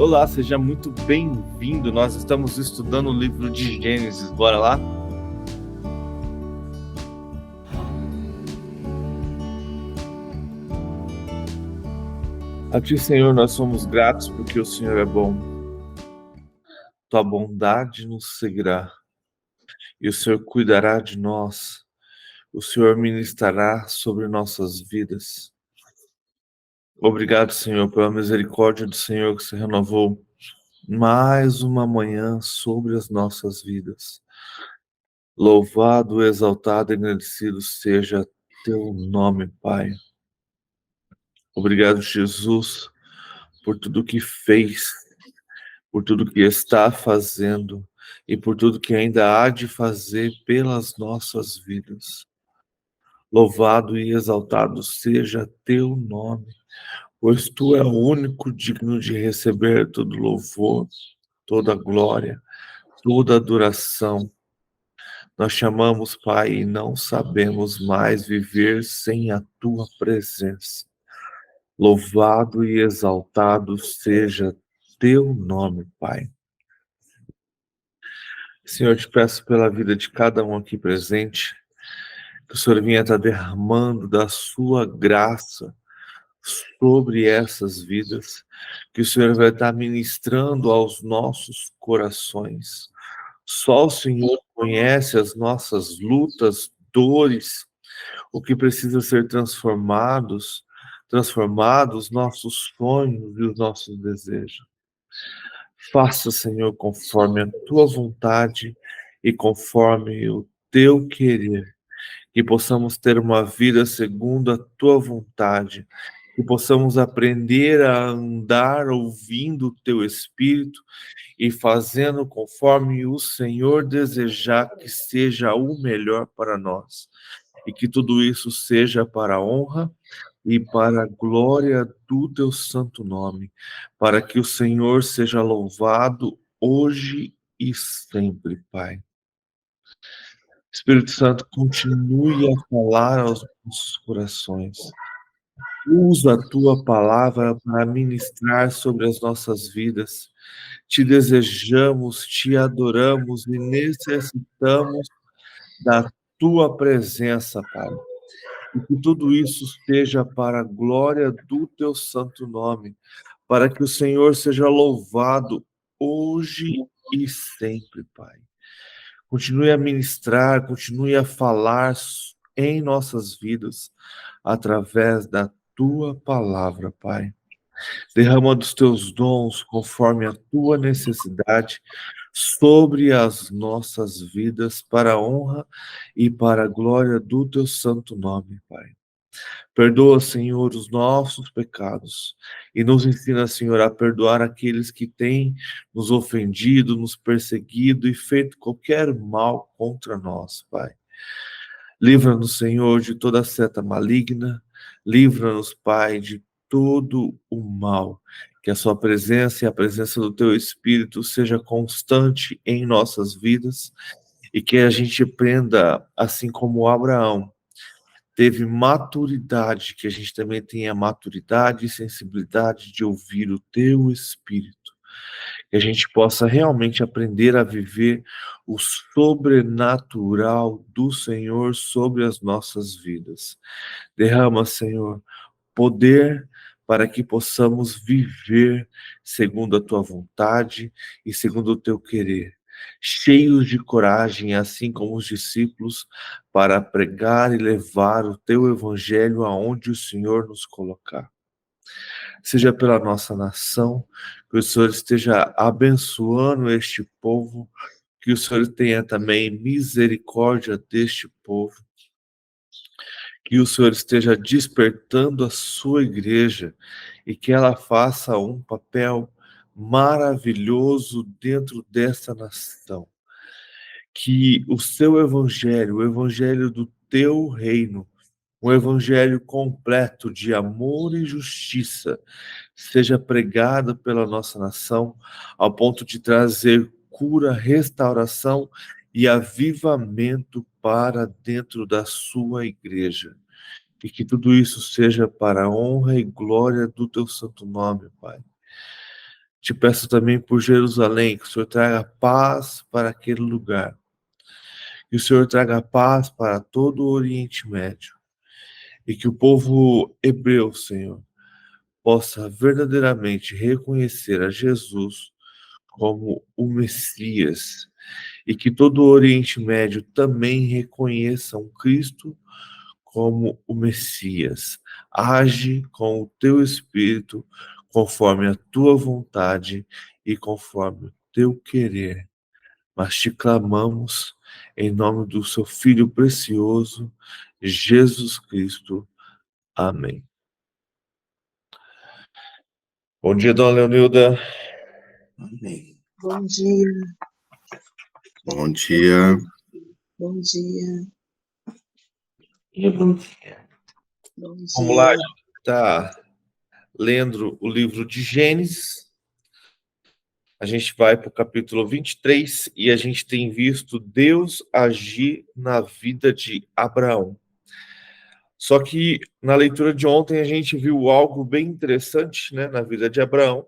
Olá, seja muito bem-vindo. Nós estamos estudando o livro de Gênesis. Bora lá? A ti, Senhor, nós somos gratos porque o Senhor é bom. Tua bondade nos seguirá e o Senhor cuidará de nós. O Senhor ministrará sobre nossas vidas. Obrigado, Senhor, pela misericórdia do Senhor que se renovou mais uma manhã sobre as nossas vidas. Louvado, exaltado e engrandecido seja teu nome, Pai. Obrigado, Jesus, por tudo que fez, por tudo que está fazendo e por tudo que ainda há de fazer pelas nossas vidas. Louvado e exaltado seja teu nome, pois tu é o único digno de receber todo louvor, toda glória, toda adoração. Nós chamamos, Pai, e não sabemos mais viver sem a tua presença. Louvado e exaltado seja teu nome, Pai. Senhor, eu te peço pela vida de cada um aqui presente, que o Senhor venha estar derramando da sua graça sobre essas vidas, que o Senhor vai estar ministrando aos nossos corações. Só o Senhor conhece as nossas lutas, dores, o que precisa ser transformados, nossos sonhos e os nossos desejos. Faça, Senhor, conforme a tua vontade e conforme o teu querer, que possamos ter uma vida segundo a tua vontade, que possamos aprender a andar ouvindo o teu Espírito e fazendo conforme o Senhor desejar que seja o melhor para nós. E que tudo isso seja para a honra e para a glória do teu santo nome, para que o Senhor seja louvado hoje e sempre, Pai. Espírito Santo, continue a falar aos nossos corações. Usa a tua palavra para ministrar sobre as nossas vidas. Te desejamos, te adoramos e necessitamos da tua presença, Pai. E que tudo isso esteja para a glória do teu santo nome, para que o Senhor seja louvado hoje e sempre, Pai. Continue a ministrar, continue a falar em nossas vidas, através da tua palavra, Pai. Derrama dos teus dons conforme a tua necessidade sobre as nossas vidas, para a honra e para a glória do teu santo nome, Pai. Perdoa, Senhor, os nossos pecados e nos ensina, Senhor, a perdoar aqueles que têm nos ofendido, nos perseguido e feito qualquer mal contra nós, Pai. Livra-nos, Senhor, de toda seta maligna, livra-nos, Pai, de todo o mal. Que a sua presença e a presença do teu Espírito seja constante em nossas vidas e que a gente aprenda, assim como Abraão teve maturidade, que a gente também tenha maturidade e sensibilidade de ouvir o teu Espírito. Que a gente possa realmente aprender a viver o sobrenatural do Senhor sobre as nossas vidas. Derrama, Senhor, poder para que possamos viver segundo a tua vontade e segundo o teu querer, cheios de coragem, assim como os discípulos, para pregar e levar o teu evangelho aonde o Senhor nos colocar. Seja pela nossa nação, que o Senhor esteja abençoando este povo, que o Senhor tenha também misericórdia deste povo, que o Senhor esteja despertando a sua igreja e que ela faça um papel maravilhoso dentro dessa nação. Que o seu evangelho, o evangelho do teu reino, um evangelho completo de amor e justiça, seja pregado pela nossa nação, ao ponto de trazer cura, restauração e avivamento para dentro da sua igreja. E que tudo isso seja para a honra e glória do teu santo nome, Pai. Te peço também por Jerusalém, que o Senhor traga paz para aquele lugar. Que o Senhor traga paz para todo o Oriente Médio. E que o povo hebreu, Senhor, possa verdadeiramente reconhecer a Jesus como o Messias. E que todo o Oriente Médio também reconheça um Cristo como o Messias. Age com o teu Espírito, conforme a tua vontade e conforme o teu querer. Mas te clamamos em nome do seu Filho precioso, Jesus Cristo. Amém. Bom dia, dona Leonilda. Amém. Bom dia, Bom dia. bom dia, Bom Vamos lá, a dia. gente está lendo o livro de Gênesis. A gente vai para o capítulo 23 e a gente tem visto Deus agir na vida de Abraão. Só que na leitura de ontem a gente viu algo bem interessante, né, na vida de Abraão,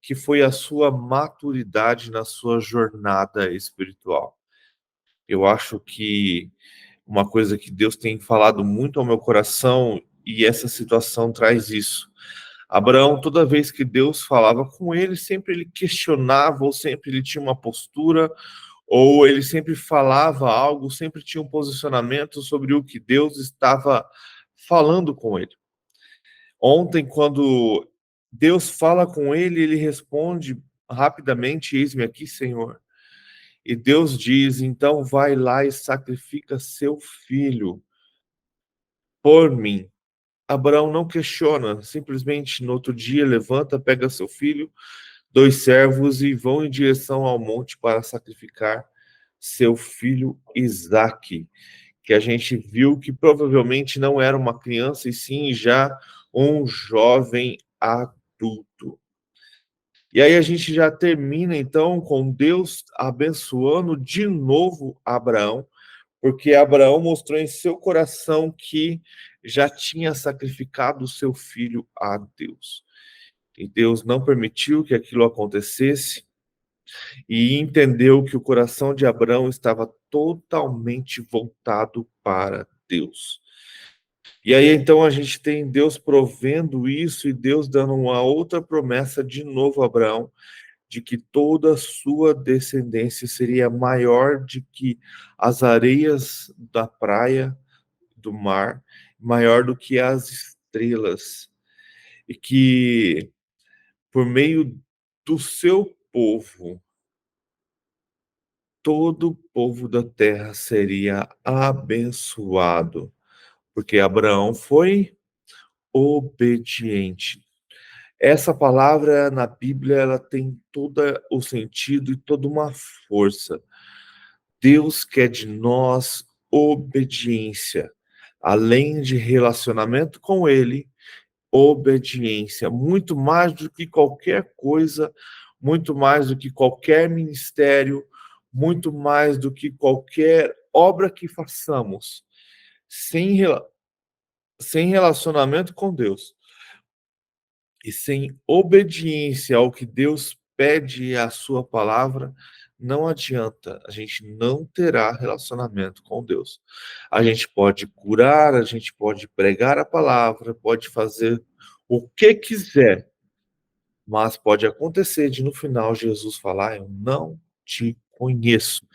que foi a sua maturidade na sua jornada espiritual. Eu acho que uma coisa que Deus tem falado muito ao meu coração, e essa situação traz isso. Abraão, toda vez que Deus falava com ele, sempre ele questionava, ou sempre ele tinha uma postura, ou ele sempre falava algo, sempre tinha um posicionamento sobre o que Deus estava falando com ele. Ontem, quando Deus fala com ele, ele responde rapidamente: Eis-me aqui, Senhor. E Deus diz: então vai lá e sacrifica seu filho por mim. Abraão não questiona, simplesmente no outro dia levanta, pega seu filho, 2 servos e vão em direção ao monte para sacrificar seu filho Isaque, que a gente viu que provavelmente não era uma criança, e sim já um jovem adulto. E aí a gente já termina então com Deus abençoando de novo Abraão, porque Abraão mostrou em seu coração que já tinha sacrificado o seu filho a Deus. E Deus não permitiu que aquilo acontecesse e entendeu que o coração de Abraão estava totalmente voltado para Deus. E aí então a gente tem Deus provendo isso e Deus dando uma outra promessa de novo a Abraão, de que toda a sua descendência seria maior de que as areias da praia, do mar, maior do que as estrelas, e que por meio do seu povo, todo o povo da terra seria abençoado, porque Abraão foi obediente. Essa palavra na Bíblia, ela tem todo o sentido e toda uma força. Deus quer de nós obediência, além de relacionamento com Ele, obediência, muito mais do que qualquer coisa, muito mais do que qualquer ministério, muito mais do que qualquer obra que façamos, sem, sem relacionamento com Deus e sem obediência ao que Deus pede à sua palavra, não adianta, a gente não terá relacionamento com Deus. A gente pode curar, a gente pode pregar a palavra, pode fazer o que quiser, mas pode acontecer de no final Jesus falar: eu não te conheço,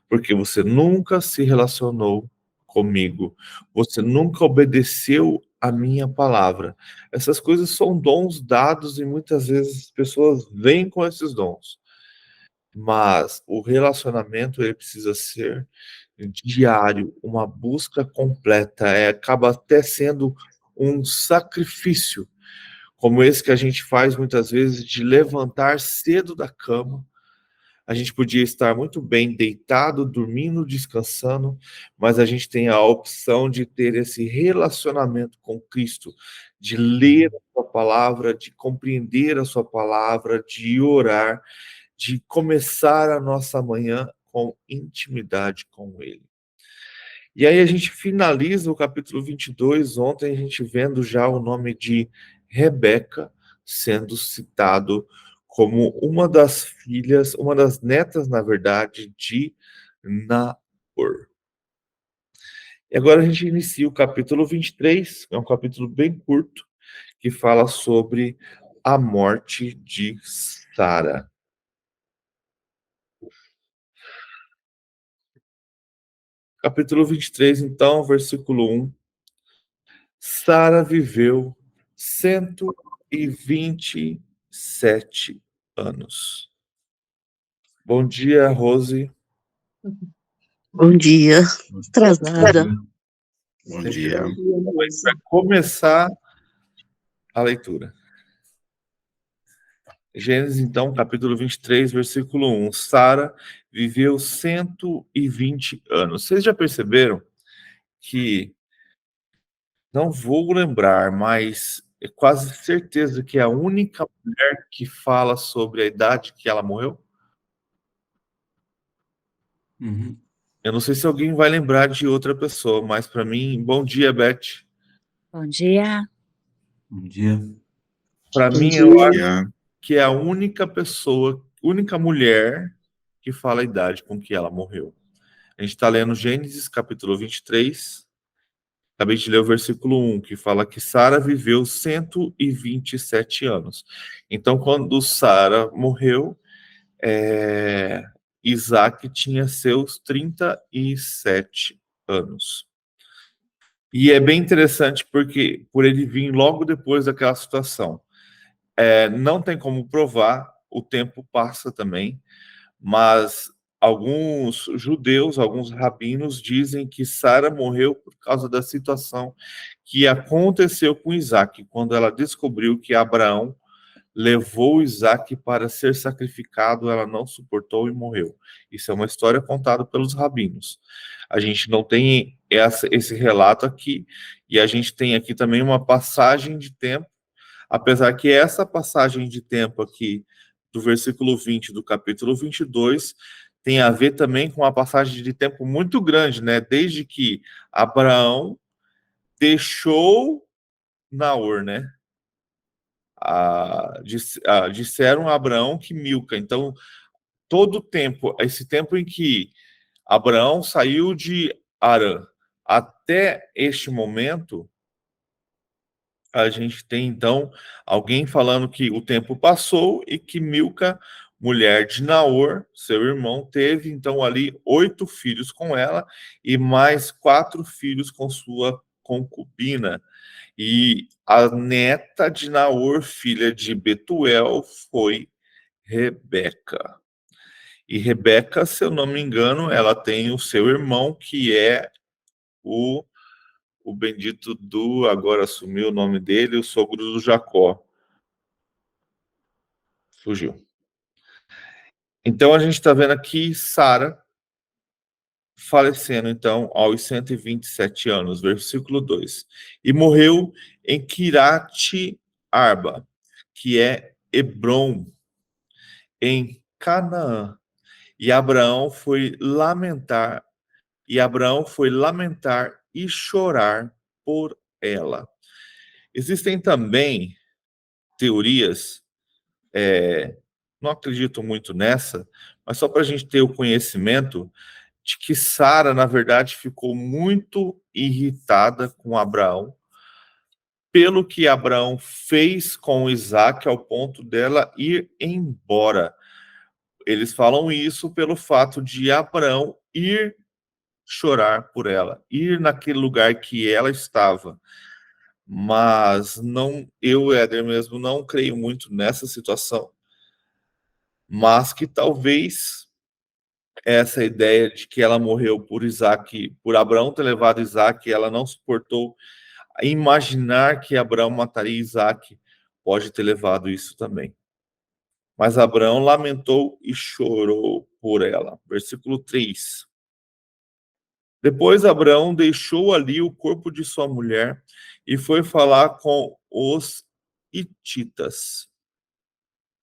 porque você nunca se relacionou comigo, você nunca obedeceu a minha palavra. Essas coisas são dons dados e muitas vezes as pessoas vêm com esses dons, mas o relacionamento ele precisa ser diário, uma busca completa, acaba até sendo um sacrifício, como esse que a gente faz muitas vezes de levantar cedo da cama. A gente podia estar muito bem deitado, dormindo, descansando, mas a gente tem a opção de ter esse relacionamento com Cristo, de ler a sua palavra, de compreender a sua palavra, de orar, de começar a nossa manhã com intimidade com Ele. E aí a gente finaliza o capítulo 22, ontem a gente vendo já o nome de Rebeca sendo citado como uma das filhas, uma das netas, na verdade, de Naor. E agora a gente inicia o capítulo 23, é um capítulo bem curto, que fala sobre a morte de Sara. Capítulo 23, então, versículo 1. Sara viveu 127 anos. Bom dia, Rose. Bom dia. Atrasada. Bom dia. A gente vai começar a leitura. Gênesis, então, capítulo 23, versículo 1. Sara viveu 120 anos. Vocês já perceberam que, não vou lembrar, mas é quase certeza que é a única mulher que fala sobre a idade que ela morreu? Uhum. Eu não sei se alguém vai lembrar de outra pessoa, mas para mim, bom dia, Beth. Bom dia. Bom dia. Para Bom mim, dia. eu acho que é a única pessoa, única mulher que fala a idade com que ela morreu. A gente está lendo Gênesis, capítulo 23. Acabei de ler o versículo 1, que fala que Sara viveu 127 anos. Então, quando Sara morreu, Isaac tinha seus 37 anos. E é bem interessante porque, por ele vir logo depois daquela situação, não tem como provar, o tempo passa também, mas alguns judeus, alguns rabinos dizem que Sara morreu por causa da situação que aconteceu com Isaac, quando ela descobriu que Abraão levou Isaac para ser sacrificado, ela não suportou e morreu. Isso é uma história contada pelos rabinos. A gente não tem esse relato aqui, e a gente tem aqui também uma passagem de tempo, apesar que essa passagem de tempo aqui, do versículo 20 do capítulo 22, tem a ver também com uma passagem de tempo muito grande, né? Desde que Abraão deixou Naor, né? Disseram a Abraão que Milca. Então, todo o tempo, esse tempo em que Abraão saiu de Harã até este momento, a gente tem, então, alguém falando que o tempo passou e que Milca, mulher de Naor, seu irmão, teve, então, ali 8 filhos com ela e mais 4 filhos com sua concubina. E a neta de Naor, filha de Betuel, foi Rebeca. E Rebeca, se eu não me engano, ela tem o seu irmão, que é o bendito do, agora assumiu o nome dele, o sogro do Jacó. Fugiu. Então a gente está vendo aqui Sara falecendo, então, aos 127 anos, versículo 2. E morreu em Quirate Arba, que é Hebrom, em Canaã. E Abraão foi lamentar, e chorar por ela. Existem também teorias, não acredito muito nessa, mas só para a gente ter o conhecimento de que Sara, na verdade, ficou muito irritada com Abraão, pelo que Abraão fez com Isaac, ao ponto dela ir embora. Eles falam isso pelo fato de Abraão ir chorar por ela, ir naquele lugar que ela estava. Mas não, eu, Éder, mesmo não creio muito nessa situação, mas que talvez essa ideia de que ela morreu por Isaac, por Abraão ter levado Isaac, ela não suportou imaginar que Abraão mataria Isaac, pode ter levado isso também. Mas Abraão lamentou e chorou por ela. Versículo 3. Depois Abraão deixou ali o corpo de sua mulher e foi falar com os hititas.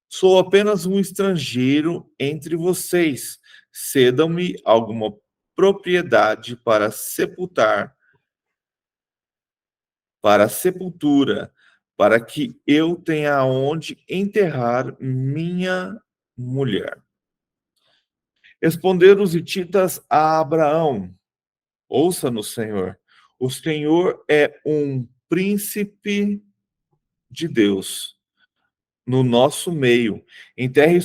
Sou apenas um estrangeiro entre vocês. Cedam-me alguma propriedade para sepultura, para que eu tenha onde enterrar minha mulher. Responderam os hititas a Abraão: ouça-nos, Senhor. O Senhor é um príncipe de Deus no nosso meio. Enterre a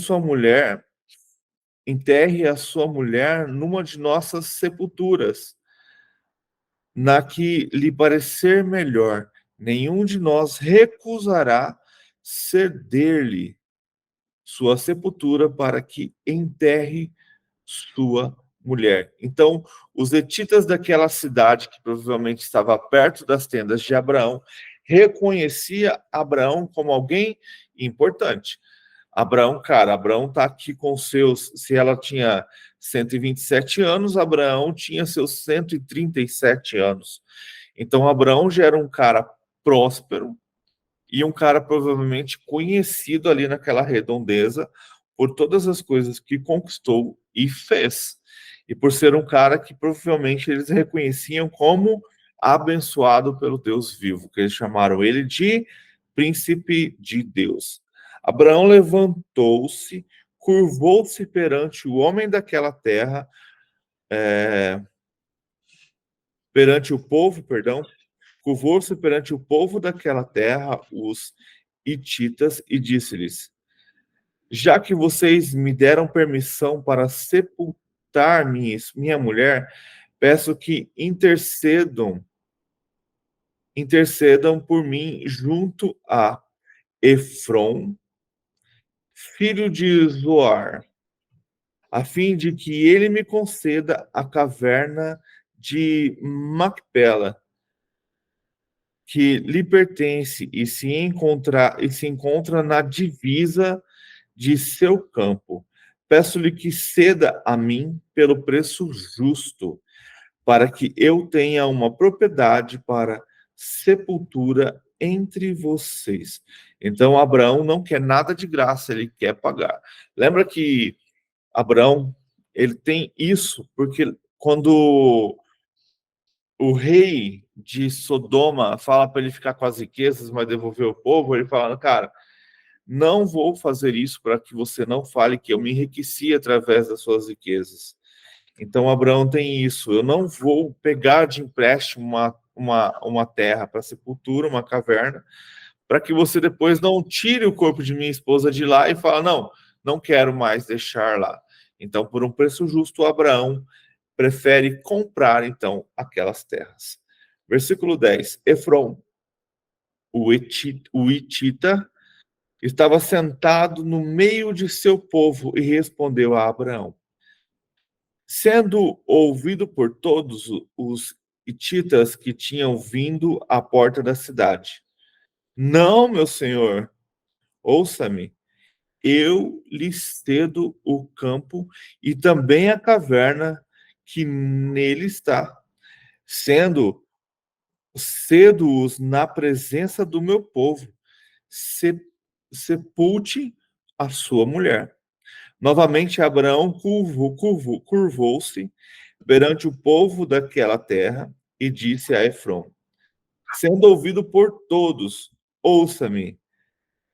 sua mulher numa de nossas sepulturas, na que lhe parecer melhor. Nenhum de nós recusará ceder-lhe sua sepultura para que enterre sua mulher. Então, os hetitas daquela cidade, que provavelmente estava perto das tendas de Abraão, reconhecia Abraão como alguém importante. Abraão está aqui com seus, se ela tinha 127 anos, Abraão tinha seus 137 anos. Então, Abraão já era um cara próspero e um cara provavelmente conhecido ali naquela redondeza por todas as coisas que conquistou e fez. E por ser um cara que provavelmente eles reconheciam como abençoado pelo Deus vivo, que eles chamaram ele de príncipe de Deus. Abraão levantou-se, curvou-se perante o homem daquela terra, perante o povo, perdão, curvou-se perante o povo daquela terra, os hititas, e disse-lhes: já que vocês me deram permissão para sepultar minha mulher, peço que intercedam por mim junto a Efron, filho de Zoar, a fim de que ele me conceda a caverna de Macpela, que lhe pertence e se encontra na divisa de seu campo. Peço-lhe que ceda a mim pelo preço justo, para que eu tenha uma propriedade para sepultura entre vocês. Então, Abraão não quer nada de graça, ele quer pagar. Lembra que Abraão, ele tem isso, porque quando o rei de Sodoma fala para ele ficar com as riquezas, mas devolver o povo, ele fala, cara, não vou fazer isso para que você não fale que eu me enriqueci através das suas riquezas. Então, Abraão tem isso. Eu não vou pegar de empréstimo uma terra para sepultura, uma caverna, para que você depois não tire o corpo de minha esposa de lá e fale, não quero mais deixar lá. Então, por um preço justo, Abraão prefere comprar, então, aquelas terras. Versículo 10. Efron, o hitita, estava sentado no meio de seu povo e respondeu a Abraão: sendo ouvido por todos os hititas que tinham vindo à porta da cidade. Não, meu senhor, ouça-me, eu lhe cedo o campo e também a caverna que nele está, cedo-os na presença do meu povo, sepulte a sua mulher. Novamente, Abraão curvou-se perante o povo daquela terra e disse a Efron: sendo ouvido por todos, ouça-me,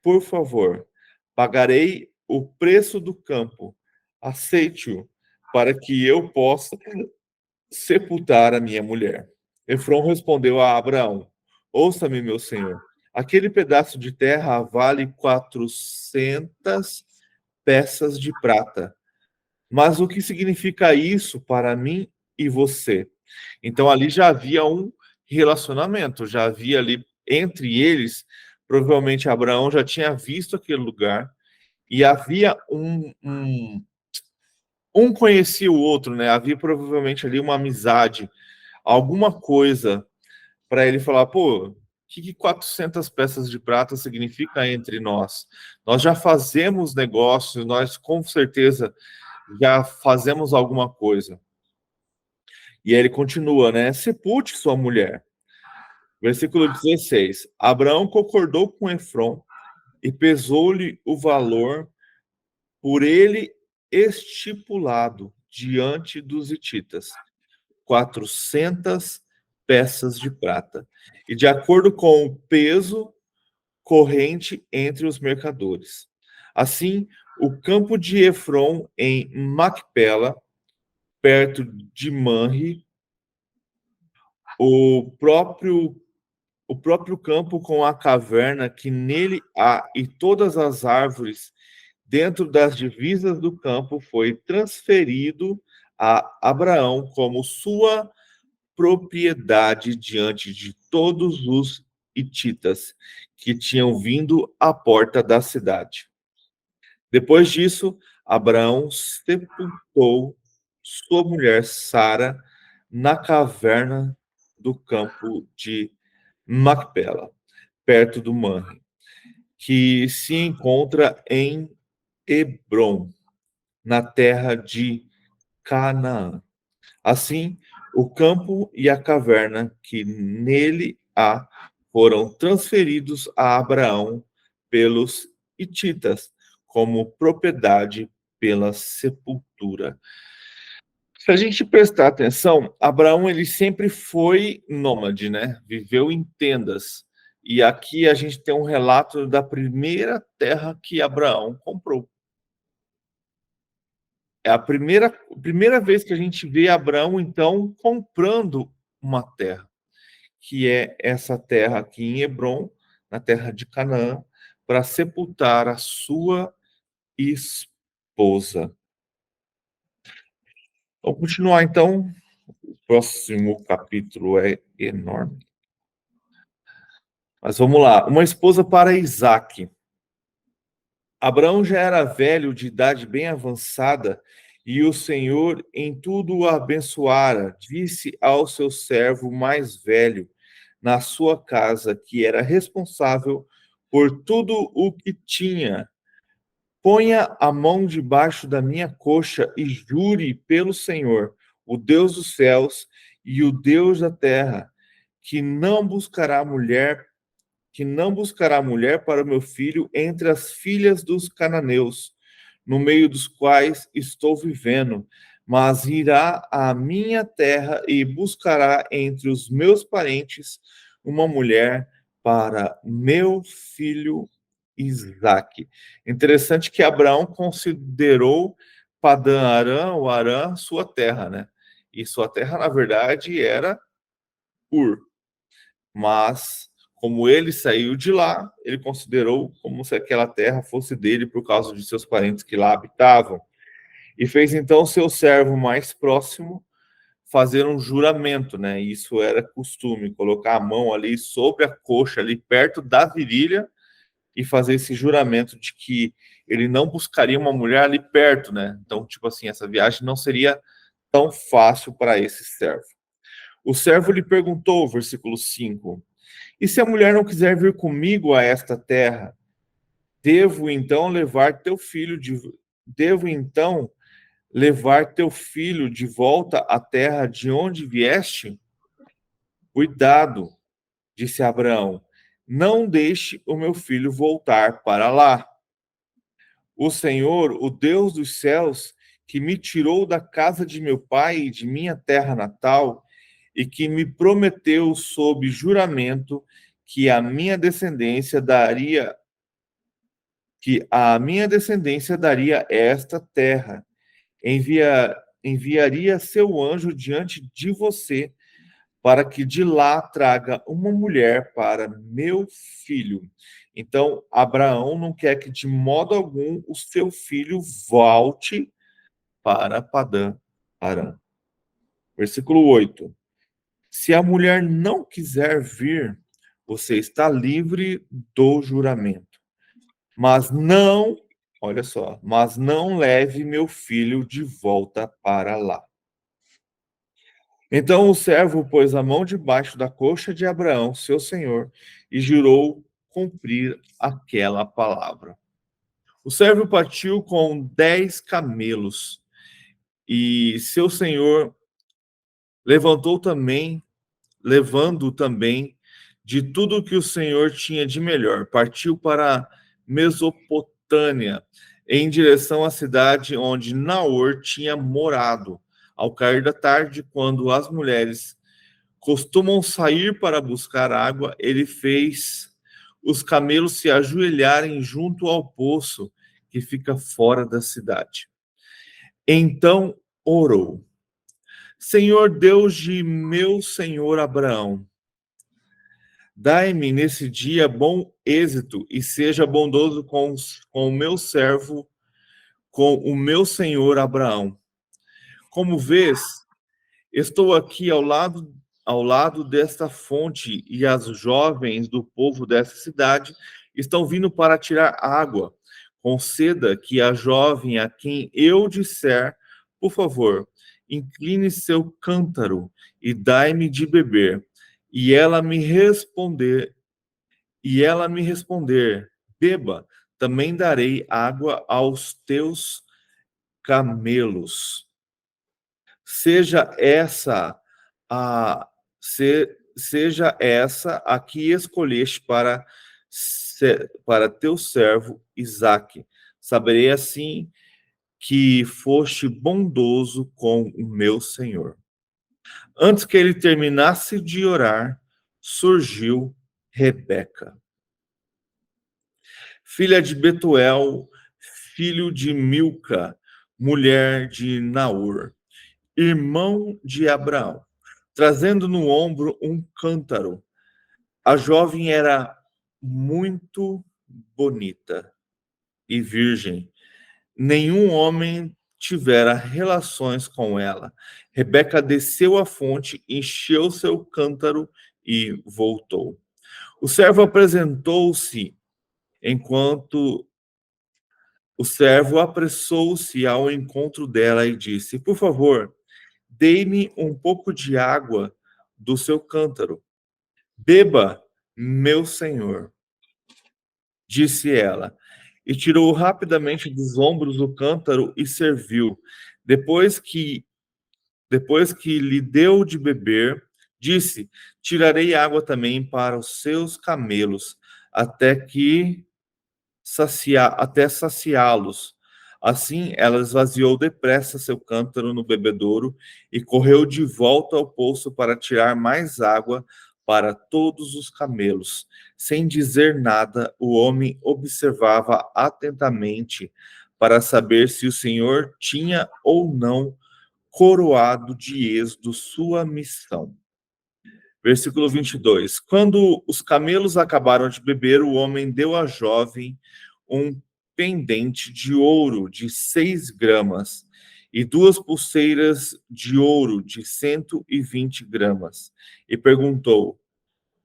por favor, pagarei o preço do campo, aceite-o, para que eu possa sepultar a minha mulher. Efron respondeu a Abraão: ouça-me, meu senhor, aquele pedaço de terra vale 400 peças de prata. Mas o que significa isso para mim e você? Então ali já havia um relacionamento, já havia ali entre eles, provavelmente Abraão já tinha visto aquele lugar e havia um conhecia o outro, né? Havia provavelmente ali uma amizade, alguma coisa para ele falar, pô, o que 400 peças de prata significa entre nós? Nós já fazemos negócios, nós com certeza já fazemos alguma coisa. E aí ele continua, né? Sepulte sua mulher. Versículo 16. Abraão concordou com Efron e pesou-lhe o valor por ele estipulado diante dos hititas, 400 peças de prata. E de acordo com o peso corrente entre os mercadores. Assim, o campo de Efron em Macpela, perto de Manre, o próprio campo com a caverna que nele há e todas as árvores dentro das divisas do campo foi transferido a Abraão como sua propriedade diante de todos os hititas que tinham vindo à porta da cidade. Depois disso, Abraão sepultou sua mulher Sara na caverna do campo de Macpela, perto do Manre, que se encontra em Hebrom, na terra de Canaã. Assim, o campo e a caverna que nele há foram transferidos a Abraão pelos hititas como propriedade pela sepultura. Se a gente prestar atenção, Abraão ele sempre foi nômade, né? Viveu em tendas. E aqui a gente tem um relato da primeira terra que Abraão comprou. É a primeira vez que a gente vê Abraão, então, comprando uma terra, que é essa terra aqui em Hebrom, na terra de Canaã, para sepultar a sua esposa. Vamos continuar, então. O próximo capítulo é enorme. Mas vamos lá. Uma esposa para Isaque. Abraão já era velho, de idade bem avançada, e o Senhor em tudo o abençoara. Disse ao seu servo mais velho, na sua casa, que era responsável por tudo o que tinha: ponha a mão debaixo da minha coxa e jure pelo Senhor, o Deus dos céus e o Deus da terra, que não buscará mulher para o meu filho entre as filhas dos cananeus, no meio dos quais estou vivendo, mas irá à minha terra e buscará entre os meus parentes uma mulher para meu filho Isaque. Interessante que Abraão considerou Padã-Arã, o Arã, sua terra, né? E sua terra, na verdade, era Ur. Mas, como ele saiu de lá, ele considerou como se aquela terra fosse dele por causa de seus parentes que lá habitavam. E fez então seu servo mais próximo fazer um juramento, né? Isso era costume, colocar a mão ali sobre a coxa, ali perto da virilha, e fazer esse juramento de que ele não buscaria uma mulher ali perto, né? Então, tipo assim, essa viagem não seria tão fácil para esse servo. O servo lhe perguntou, versículo 5, e se a mulher não quiser vir comigo a esta terra, devo então levar teu filho de volta à terra de onde vieste? Cuidado, disse Abraão, não deixe o meu filho voltar para lá. O Senhor, o Deus dos céus, que me tirou da casa de meu pai e de minha terra natal, e que me prometeu sob juramento que a minha descendência daria esta terra, enviaria seu anjo diante de você, para que de lá traga uma mulher para meu filho. Então, Abraão não quer que de modo algum o seu filho volte para Padã-Arã. Versículo 8. Se a mulher não quiser vir, você está livre do juramento. Mas não leve meu filho de volta para lá. Então o servo pôs a mão debaixo da coxa de Abraão, seu senhor, e jurou cumprir aquela palavra. O servo partiu com 10 camelos, e seu senhor levando também de tudo que o Senhor tinha de melhor. Partiu para Mesopotâmia, em direção à cidade onde Naor tinha morado. Ao cair da tarde, quando as mulheres costumam sair para buscar água, ele fez os camelos se ajoelharem junto ao poço que fica fora da cidade. Então orou: Senhor Deus de meu senhor Abraão, dai-me nesse dia bom êxito e seja bondoso com o meu servo, com o meu senhor Abraão. Como vês, estou aqui ao lado desta fonte e as jovens do povo dessa cidade estão vindo para tirar água. Conceda que a jovem a quem eu disser, por favor, incline seu cântaro e dai-me de beber. E ela me responder, beba, também darei água aos teus camelos. Seja essa seja essa a que escolheste para teu servo Isaque. Saberei assim que foste bondoso com o meu senhor. Antes que ele terminasse de orar, surgiu Rebeca, filha de Betuel, filho de Milca, mulher de Naor, irmão de Abraão, trazendo no ombro um cântaro. A jovem era muito bonita e virgem. Nenhum homem tivera relações com ela. Rebeca desceu à fonte, encheu seu cântaro e voltou. O servo apresentou-se enquanto o servo apressou-se ao encontro dela e disse: Por favor, dê-me um pouco de água do seu cântaro. Beba, meu senhor, disse ela, e tirou rapidamente dos ombros o cântaro e serviu. Depois que lhe deu de beber, disse: Tirarei água também para os seus camelos, até saciá-los. Assim, ela esvaziou depressa seu cântaro no bebedouro e correu de volta ao poço para tirar mais água para todos os camelos. Sem dizer nada, o homem observava atentamente para saber se o Senhor tinha ou não coroado de êxito sua missão. Versículo 22. Quando os camelos acabaram de beber, o homem deu à jovem um pendente de ouro de 6 gramas e 2 pulseiras de ouro de 120 gramas. E perguntou: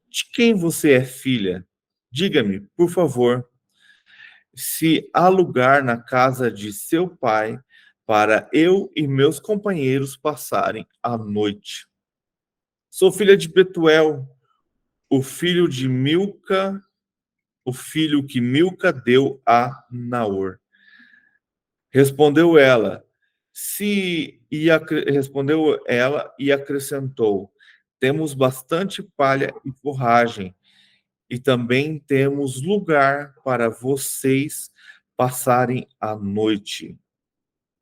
De quem você é filha? Diga-me, por favor, se há lugar na casa de seu pai para eu e meus companheiros passarem a noite. Sou filha de Betuel, o filho de Milca, o filho que Milca deu a Naor. Respondeu ela e acrescentou: Temos bastante palha e forragem, e também temos lugar para vocês passarem a noite.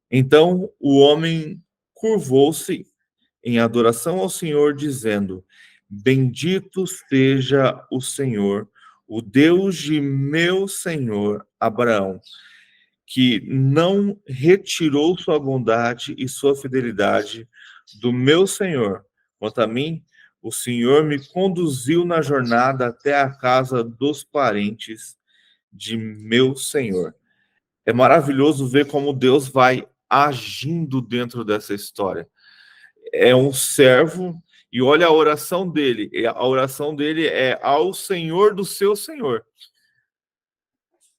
Então o homem curvou-se em adoração ao Senhor, dizendo: Bendito seja o Senhor, o Deus de meu senhor Abraão, que não retirou sua bondade e sua fidelidade do meu senhor. Quanto a mim, o Senhor me conduziu na jornada até a casa dos parentes de meu senhor. É maravilhoso ver como Deus vai agindo dentro dessa história. É um servo, e olha a oração dele. A oração dele é ao Senhor do seu Senhor.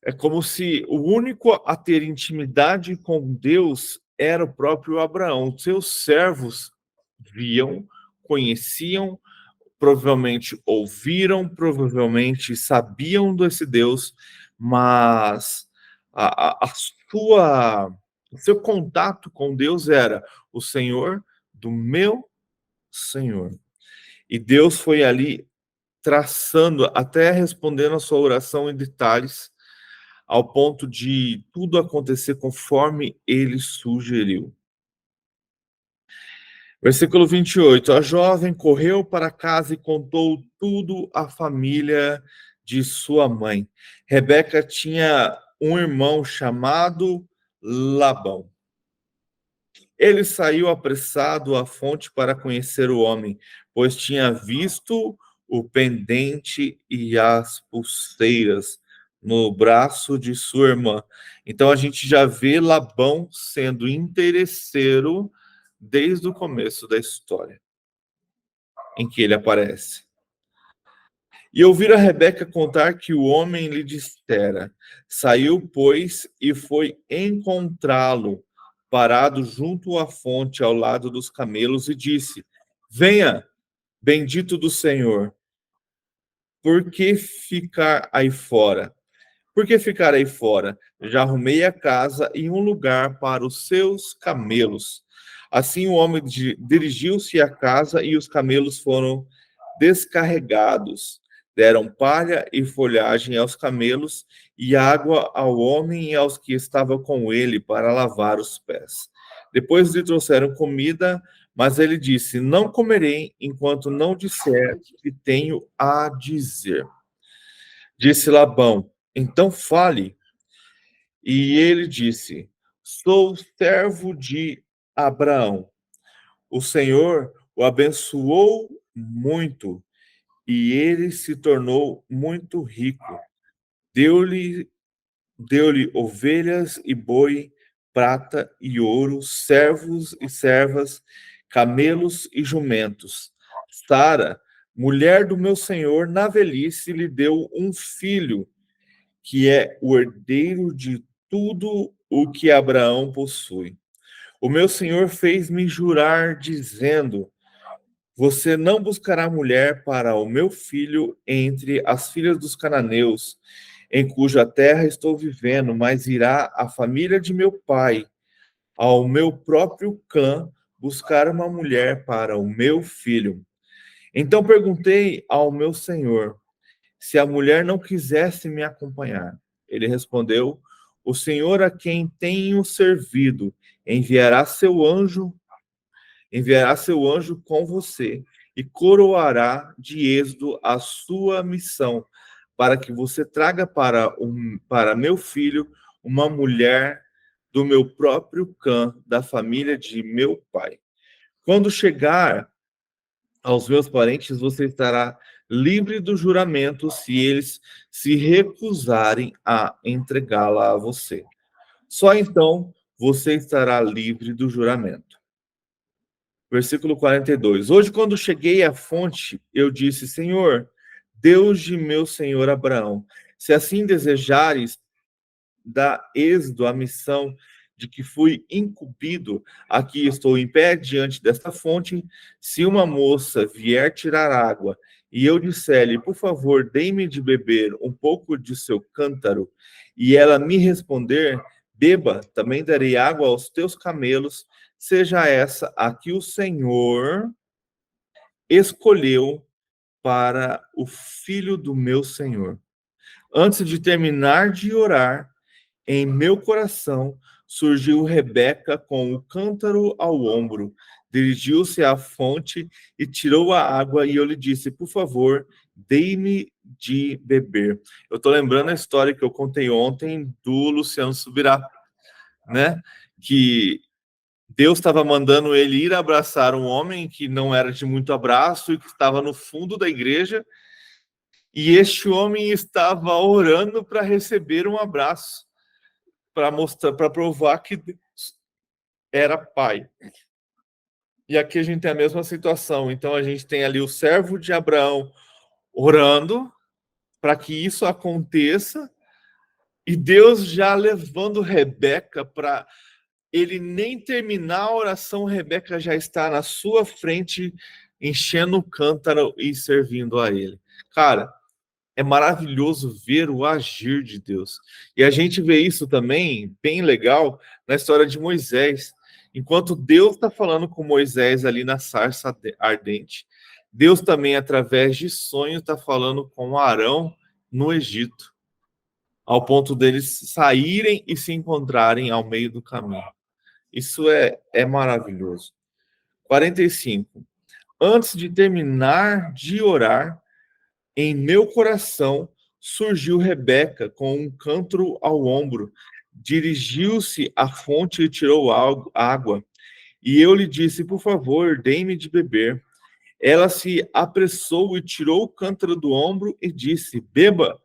É como se o único a ter intimidade com Deus era o próprio Abraão. Seus servos viam, conheciam, provavelmente ouviram, provavelmente sabiam desse Deus, mas o seu contato com Deus era o Senhor do meu Senhor. E Deus foi ali traçando, até respondendo a sua oração em detalhes, ao ponto de tudo acontecer conforme ele sugeriu. Versículo 28. A jovem correu para casa e contou tudo à família de sua mãe. Rebeca tinha um irmão chamado Labão. Ele saiu apressado à fonte para conhecer o homem, pois tinha visto o pendente e as pulseiras no braço de sua irmã. Então a gente já vê Labão sendo interesseiro desde o começo da história em que ele aparece. E ouviram a Rebeca contar que o homem lhe dissera. Saiu, pois, e foi encontrá-lo, parado junto à fonte, ao lado dos camelos, e disse: Venha, bendito do Senhor, por que ficar aí fora? Por que ficar aí fora? Já arrumei a casa e um lugar para os seus camelos. Assim o homem dirigiu-se à casa e os camelos foram descarregados. Deram palha e folhagem aos camelos e água ao homem e aos que estavam com ele para lavar os pés. Depois lhe trouxeram comida, mas ele disse: Não comerei enquanto não disser o que tenho a dizer. Disse Labão: Então fale. E ele disse: Sou servo de Abraão. O Senhor o abençoou muito e ele se tornou muito rico. Deu-lhe ovelhas e boi, prata e ouro, servos e servas, camelos e jumentos. Sara, mulher do meu senhor, na velhice lhe deu um filho, que é o herdeiro de tudo o que Abraão possui. O meu senhor fez-me jurar, dizendo: Você não buscará mulher para o meu filho entre as filhas dos cananeus, em cuja terra estou vivendo, mas irá a família de meu pai, ao meu próprio clã, buscar uma mulher para o meu filho. Então perguntei ao meu senhor se a mulher não quisesse me acompanhar. Ele respondeu: O Senhor a quem tenho servido enviará seu anjo com você e coroará de êxito a sua missão, para que você traga para meu filho uma mulher do meu próprio clã, da família de meu pai. Quando chegar aos meus parentes, você estará livre do juramento se eles se recusarem a entregá-la a você. Só então você estará livre do juramento. Versículo 42. Hoje, quando cheguei à fonte, eu disse: Senhor, Deus de meu senhor Abraão, se assim desejares, dá êxito à missão de que fui incumbido. Aqui estou em pé diante desta fonte. Se uma moça vier tirar água e eu disser-lhe: Por favor, dê-me de beber um pouco de seu cântaro, e ela me responder: Beba, também darei água aos teus camelos. Seja essa a que o Senhor escolheu para o filho do meu senhor. Antes de terminar de orar, em meu coração surgiu Rebeca com o cântaro ao ombro. Dirigiu-se à fonte e tirou a água, e eu lhe disse: Por favor, dê-me de beber. Eu estou lembrando a história que eu contei ontem do Luciano Subirá, né? Que Deus estava mandando ele ir abraçar um homem que não era de muito abraço e que estava no fundo da igreja, e este homem estava orando para receber um abraço, para mostrar, para provar que Deus era pai. E aqui a gente tem a mesma situação. Então a gente tem ali o servo de Abraão orando para que isso aconteça, e Deus já levando Rebeca para ele nem terminar a oração, Rebeca já está na sua frente, enchendo o cântaro e servindo a ele. Cara, é maravilhoso ver o agir de Deus. E a gente vê isso também, bem legal, na história de Moisés. Enquanto Deus está falando com Moisés ali na sarça ardente, Deus também, através de sonhos, está falando com Arão no Egito, ao ponto deles saírem e se encontrarem ao meio do caminho. Isso é maravilhoso. 45. Antes de terminar de orar, em meu coração surgiu Rebeca com um cântaro ao ombro, dirigiu-se à fonte e tirou água. E eu lhe disse, por favor, dê-me de beber. Ela se apressou e tirou o cântaro do ombro e disse, beba,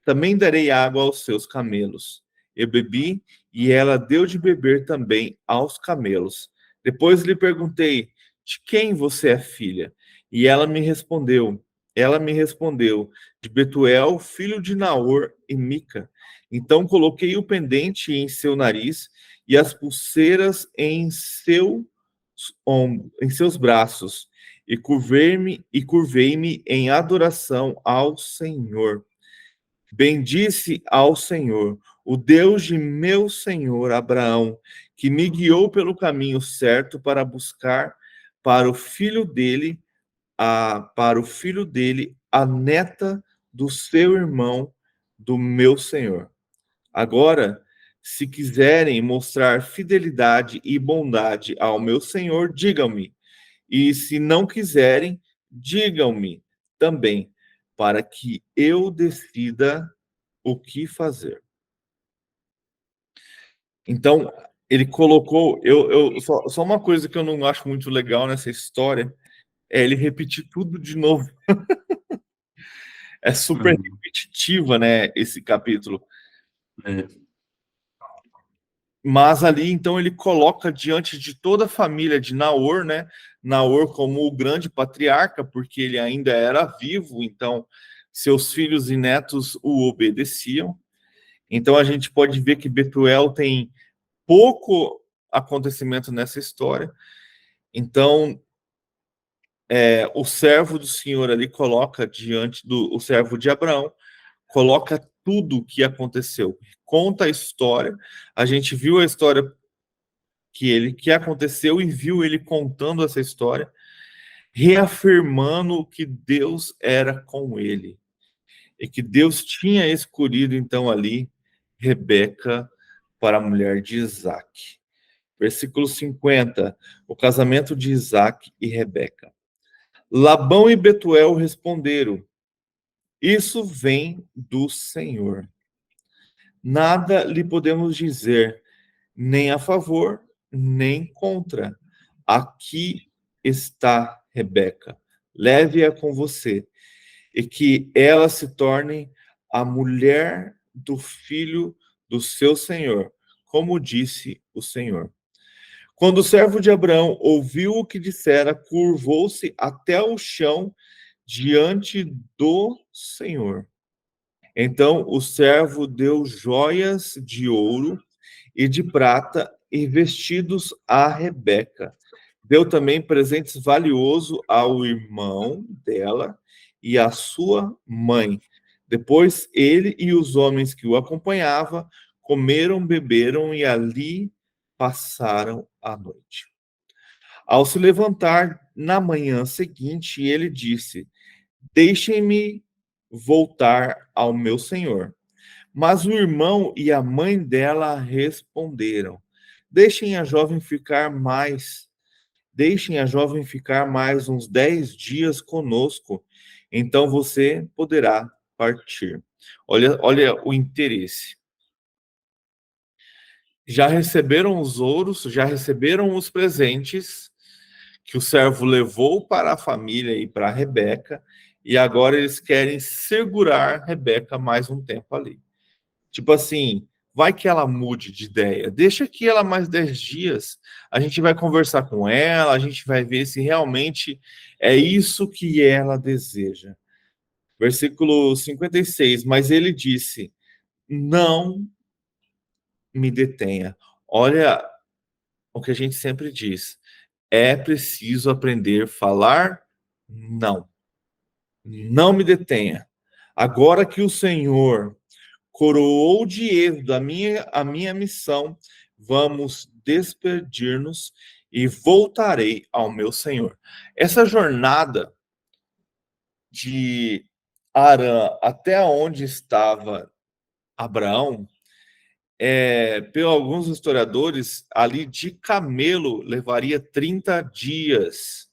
também darei água aos seus camelos. Eu bebi e ela deu de beber também aos camelos. Depois lhe perguntei, de quem você é filha? E ela me respondeu, de Betuel, filho de Naor e Mica. Então coloquei o pendente em seu nariz e as pulseiras em seus braços e curvei-me em adoração ao Senhor. Bendisse ao Senhor, o Deus de meu senhor Abraão, que me guiou pelo caminho certo para buscar para o filho dele a neta do seu irmão, do meu senhor. Agora, se quiserem mostrar fidelidade e bondade ao meu senhor, digam-me. E se não quiserem, digam-me também, para que eu decida o que fazer. Então, ele colocou. Só uma coisa que eu não acho muito legal nessa história é ele repetir tudo de novo. É super repetitiva, né, esse capítulo. É. Mas ali, então, ele coloca diante de toda a família de Naor, né? Naor como o grande patriarca, porque ele ainda era vivo, então seus filhos e netos o obedeciam. Então a gente pode ver que Betuel tem pouco acontecimento nessa história. Então, o servo do Senhor ali coloca diante o servo de Abraão, coloca tudo o que aconteceu, conta a história. A gente viu a história que aconteceu e viu ele contando essa história, reafirmando que Deus era com ele e que Deus tinha escolhido então ali Rebeca para a mulher de Isaac. Versículo 50, o casamento de Isaac e Rebeca. Labão e Betuel responderam, isso vem do Senhor. Nada lhe podemos dizer, nem a favor, nem contra. Aqui está Rebeca. Leve-a com você, e que ela se torne a mulher do filho do seu senhor, como disse o Senhor. Quando o servo de Abraão ouviu o que dissera, curvou-se até o chão diante do Senhor. Então o servo deu joias de ouro e de prata e vestidos a Rebeca. Deu também presentes valiosos ao irmão dela e à sua mãe. Depois ele e os homens que o acompanhavam comeram, beberam e ali passaram a noite. Ao se levantar na manhã seguinte, ele disse: deixem-me voltar ao meu senhor. Mas o irmão e a mãe dela responderam: Deixem a jovem ficar mais uns 10 dias conosco, então você poderá partir. Olha o interesse. Já receberam os ouros, já receberam os presentes que o servo levou para a família e para a Rebeca, e agora eles querem segurar Rebeca mais um tempo ali. Tipo assim, vai que ela mude de ideia. Deixa aqui ela mais 10 dias. A gente vai conversar com ela, a gente vai ver se realmente é isso que ela deseja. Versículo 56. Mas ele disse: não me detenha. Olha o que a gente sempre diz. É preciso aprender a falar não. Não me detenha. Agora que o Senhor coroou de êxito a minha missão, vamos despedir-nos e voltarei ao meu Senhor. Essa jornada de Arã até onde estava Abraão, pelo alguns historiadores, ali de camelo levaria 30 dias.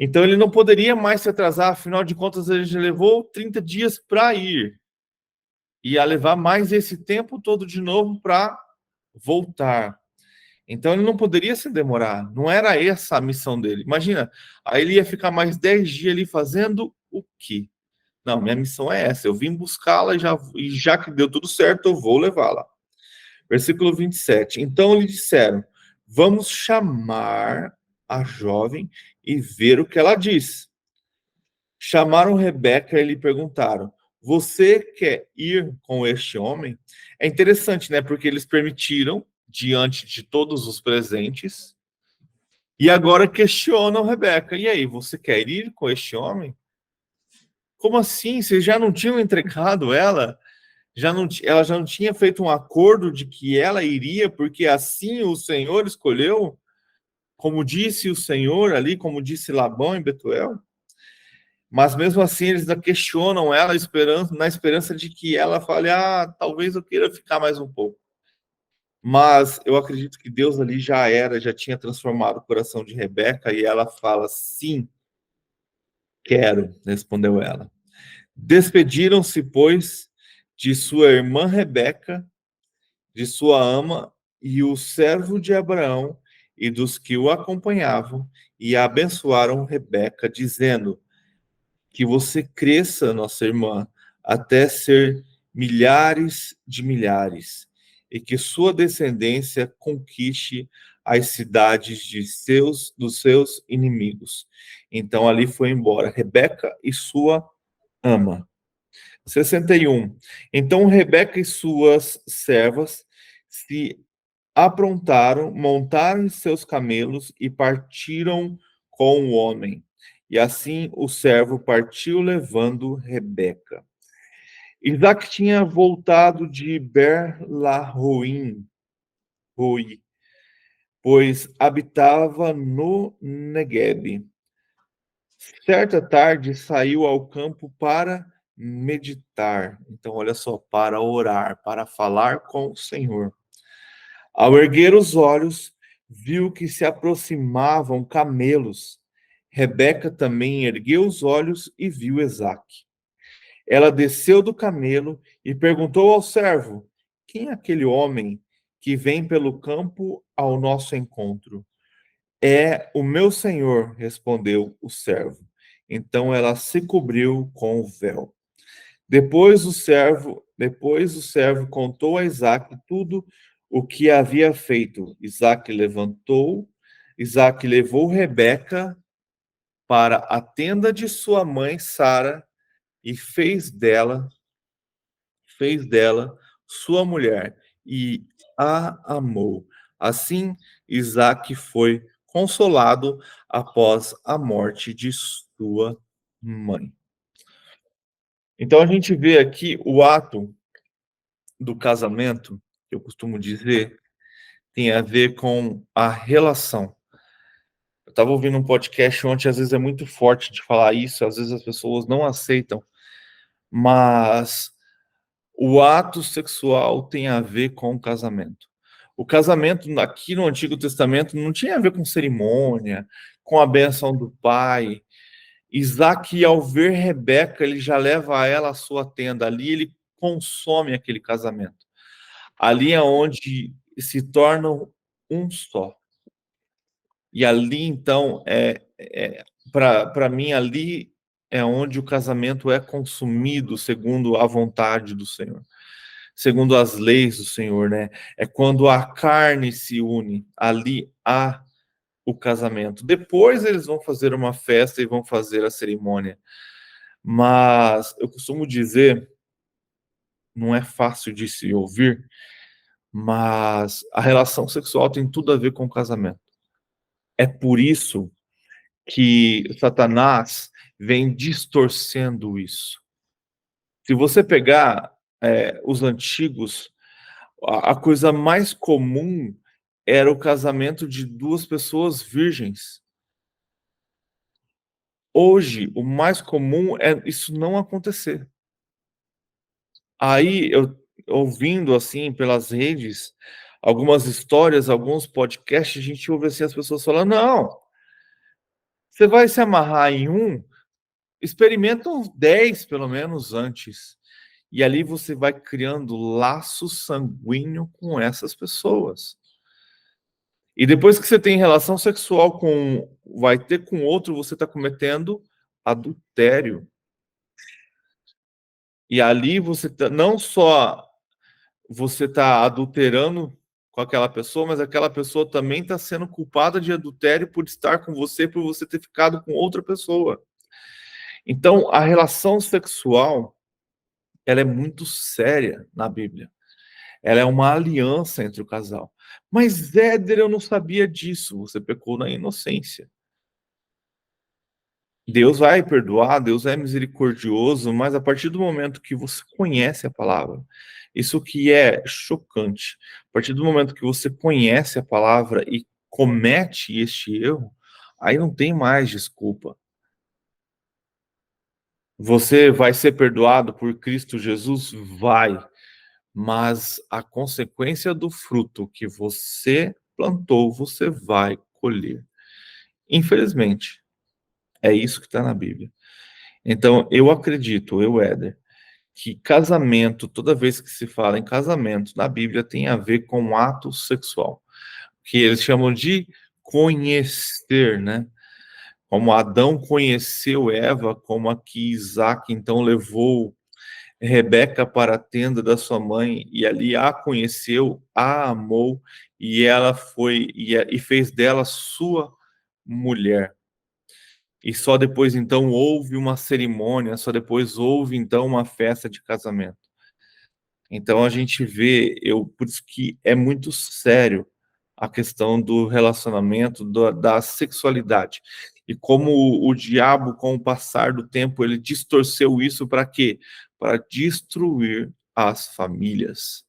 Então ele não poderia mais se atrasar, afinal de contas ele já levou 30 dias para ir. Ia levar mais esse tempo todo de novo para voltar. Então ele não poderia se demorar, não era essa a missão dele. Imagina, aí ele ia ficar mais 10 dias ali fazendo o quê? Não, minha missão é essa, eu vim buscá-la e já que deu tudo certo, eu vou levá-la. Versículo 27. Então lhe disseram, vamos chamar a jovem e ver o que ela diz. Chamaram Rebeca e lhe perguntaram, você quer ir com este homem? É interessante, né? Porque eles permitiram, diante de todos os presentes, e agora questionam Rebeca. E aí, você quer ir com este homem? Como assim? Vocês já não tinham entregado ela? Ela já não tinha feito um acordo de que ela iria, porque assim o Senhor escolheu? Como disse o Senhor ali, como disse Labão em Betuel? Mas mesmo assim eles questionam ela na esperança de que ela fale, talvez eu queira ficar mais um pouco. Mas eu acredito que Deus ali já tinha transformado o coração de Rebeca e ela fala, sim, quero, respondeu ela. Despediram-se, pois, de sua irmã Rebeca, de sua ama e o servo de Abraão e dos que o acompanhavam e abençoaram Rebeca, dizendo, que você cresça, nossa irmã, até ser milhares de milhares, e que sua descendência conquiste as cidades dos seus inimigos. Então ali foi embora Rebeca e sua ama. 61. Então Rebeca e suas servas se aprontaram, montaram seus camelos e partiram com o homem. E assim o servo partiu levando Rebeca. Isaac tinha voltado de Ber-Lahoim, pois habitava no Negueb. Certa tarde saiu ao campo para meditar. Então, olha só, para orar, para falar com o Senhor. Ao erguer os olhos, viu que se aproximavam camelos. Rebeca também ergueu os olhos e viu Isaque. Ela desceu do camelo e perguntou ao servo: quem é aquele homem que vem pelo campo ao nosso encontro? É o meu senhor, respondeu o servo. Então ela se cobriu com o véu. Depois o servo contou a Isaque tudo o que havia feito. Isaque levou Rebeca para a tenda de sua mãe Sara e fez dela sua mulher e a amou. Assim, Isaque foi consolado após a morte de sua mãe. Então a gente vê aqui o ato do casamento, que eu costumo dizer, tem a ver com a relação. Eu estava ouvindo um podcast ontem, às vezes é muito forte de falar isso, às vezes as pessoas não aceitam, mas o ato sexual tem a ver com o casamento. O casamento aqui no Antigo Testamento não tinha a ver com cerimônia, com a bênção do pai. Isaac, ao ver Rebeca, ele já leva ela à sua tenda. Ali ele consome aquele casamento. Ali é onde se tornam um só. E ali, então, para mim, ali é onde o casamento é consumido segundo a vontade do Senhor, segundo as leis do Senhor, né? É quando a carne se une, ali há o casamento. Depois eles vão fazer uma festa e vão fazer a cerimônia. Mas eu costumo dizer, não é fácil de se ouvir, mas a relação sexual tem tudo a ver com o casamento. É por isso que Satanás vem distorcendo isso. Se você pegar os antigos, a coisa mais comum era o casamento de duas pessoas virgens. Hoje, o mais comum é isso não acontecer. Aí, eu ouvindo, assim, pelas redes, algumas histórias, alguns podcasts, a gente ouve assim as pessoas falando, não, Você vai se amarrar em um, experimenta uns 10 pelo menos antes. E ali você vai criando laço sanguíneo com essas pessoas. E depois que você tem relação sexual vai ter com outro, você está cometendo adultério. E ali não só você está adulterando com aquela pessoa, mas aquela pessoa também está sendo culpada de adultério por estar com você, por você ter ficado com outra pessoa. Então, a relação sexual, ela é muito séria na Bíblia. Ela é uma aliança entre o casal. Mas, Éder, eu não sabia disso. Você pecou na inocência. Deus vai perdoar, Deus é misericordioso, mas a partir do momento que você conhece a palavra, isso que é chocante, a partir do momento que você conhece a palavra e comete este erro, aí não tem mais desculpa. Você vai ser perdoado por Cristo Jesus? Vai, mas a consequência do fruto que você plantou, você vai colher. Infelizmente, é isso que está na Bíblia. Então, eu acredito, Éder, que casamento, toda vez que se fala em casamento na Bíblia, tem a ver com ato sexual, que eles chamam de conhecer, né? Como Adão conheceu Eva, como aqui Isaac então levou Rebeca para a tenda da sua mãe e ali a conheceu, a amou e ela foi e fez dela sua mulher. E só depois, então, houve uma cerimônia, só depois houve, então, uma festa de casamento. Então, a gente vê, por isso que é muito sério a questão do relacionamento, da sexualidade. E como o diabo, com o passar do tempo, ele distorceu isso para quê? Para destruir as famílias.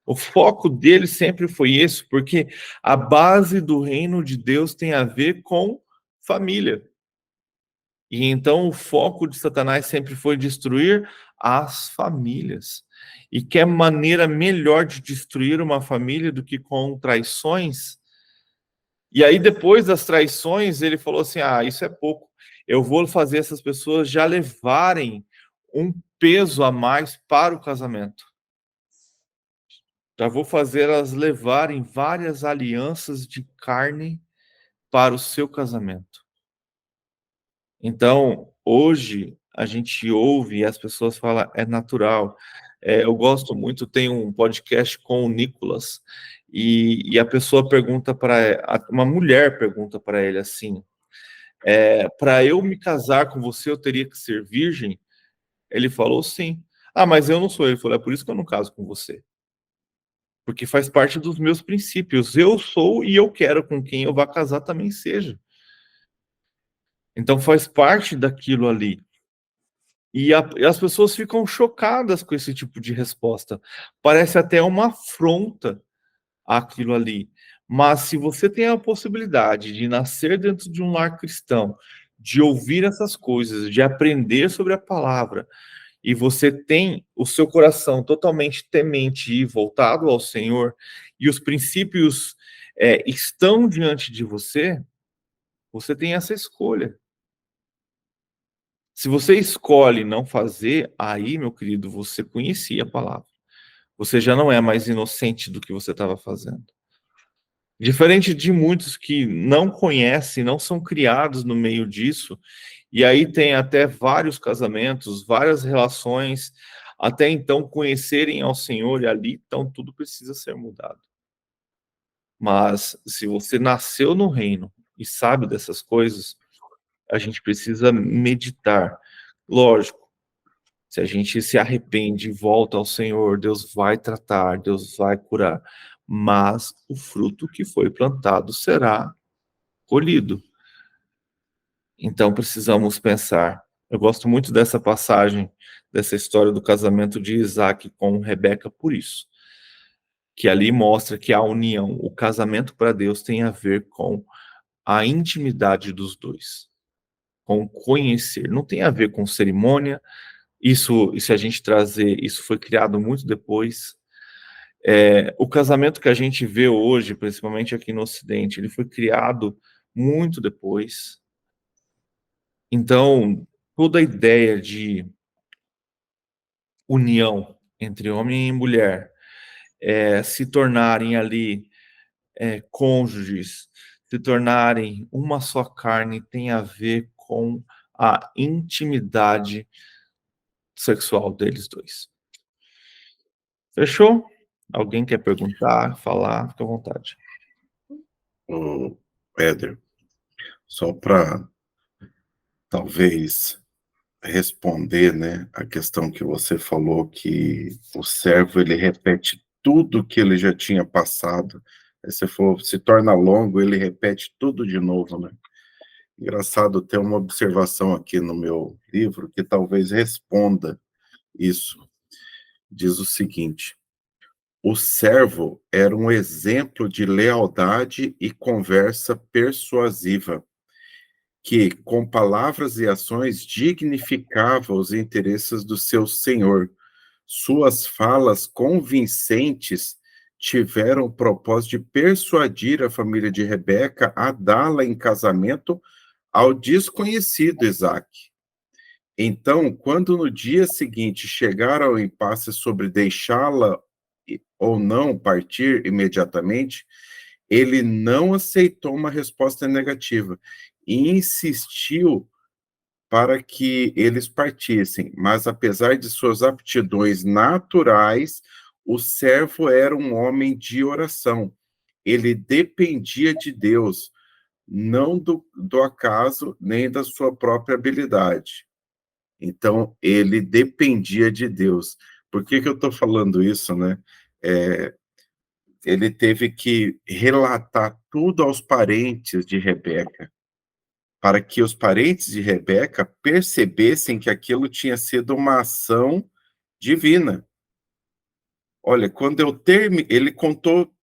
O foco dele sempre foi esse, porque a base do reino de Deus tem a ver com família. E então o foco de Satanás sempre foi destruir as famílias. E que maneira melhor de destruir uma família do que com traições? E aí, depois das traições, ele falou assim: isso é pouco. Eu vou fazer essas pessoas já levarem um peso a mais para o casamento. Já vou fazer elas levarem várias alianças de carne para o seu casamento. Então, hoje, a gente ouve e as pessoas falam, é natural. Eu gosto muito, tem um podcast com o Nicolas, e a pessoa pergunta uma mulher pergunta para ele assim, para eu me casar com você, eu teria que ser virgem? Ele falou sim. Mas eu não sou. Ele falou, é por isso que eu não caso com você. Porque faz parte dos meus princípios. Eu sou e eu quero com quem eu vá casar também seja. Então faz parte daquilo ali. E as pessoas ficam chocadas com esse tipo de resposta. Parece até uma afronta àquilo ali. Mas se você tem a possibilidade de nascer dentro de um lar cristão, de ouvir essas coisas, de aprender sobre a palavra, e você tem o seu coração totalmente temente e voltado ao Senhor, e os princípios estão diante de você, você tem essa escolha. Se você escolhe não fazer, aí, meu querido, você conhecia a palavra. Você já não é mais inocente do que você estava fazendo. Diferente de muitos que não conhecem, não são criados no meio disso, e aí tem até vários casamentos, várias relações, até então conhecerem ao Senhor, e ali então tudo precisa ser mudado. Mas se você nasceu no reino e sabe dessas coisas, a gente precisa meditar. Lógico, se a gente se arrepende e volta ao Senhor, Deus vai tratar, Deus vai curar. Mas o fruto que foi plantado será colhido. Então precisamos pensar. Eu gosto muito dessa passagem, dessa história do casamento de Isaac com Rebeca por isso. Que ali mostra que a união, o casamento para Deus tem a ver com a intimidade dos dois. Com conhecer. Não tem a ver com cerimônia. Isso, se a gente trazer, isso foi criado muito depois. O casamento que a gente vê hoje, principalmente aqui no Ocidente, ele foi criado muito depois. Então, toda a ideia de união entre homem e mulher, se tornarem ali cônjuges, se tornarem uma só carne, tem a ver com a intimidade sexual deles dois. Fechou? Alguém quer perguntar, falar? Fica à vontade. O Éder, só para talvez responder, né, a questão que você falou que o servo ele repete tudo que ele já tinha passado. Aí você falou, se torna longo, ele repete tudo de novo, né? Engraçado, ter uma observação aqui no meu livro que talvez responda isso. Diz o seguinte: o servo era um exemplo de lealdade e conversa persuasiva, que, com palavras e ações, dignificava os interesses do seu senhor. Suas falas convincentes tiveram o propósito de persuadir a família de Rebeca a dá-la em casamento ao desconhecido Isaque. Então, quando no dia seguinte chegaram ao impasse sobre deixá-la ou não partir imediatamente, ele não aceitou uma resposta negativa e insistiu para que eles partissem. Mas, apesar de suas aptidões naturais, o servo era um homem de oração. Ele dependia de Deus, não do acaso, nem da sua própria habilidade. Então, ele dependia de Deus. Por que eu estou falando isso, né? Ele teve que relatar tudo aos parentes de Rebeca, para que os parentes de Rebeca percebessem que aquilo tinha sido uma ação divina. Olha, quando eu terminei, ele contou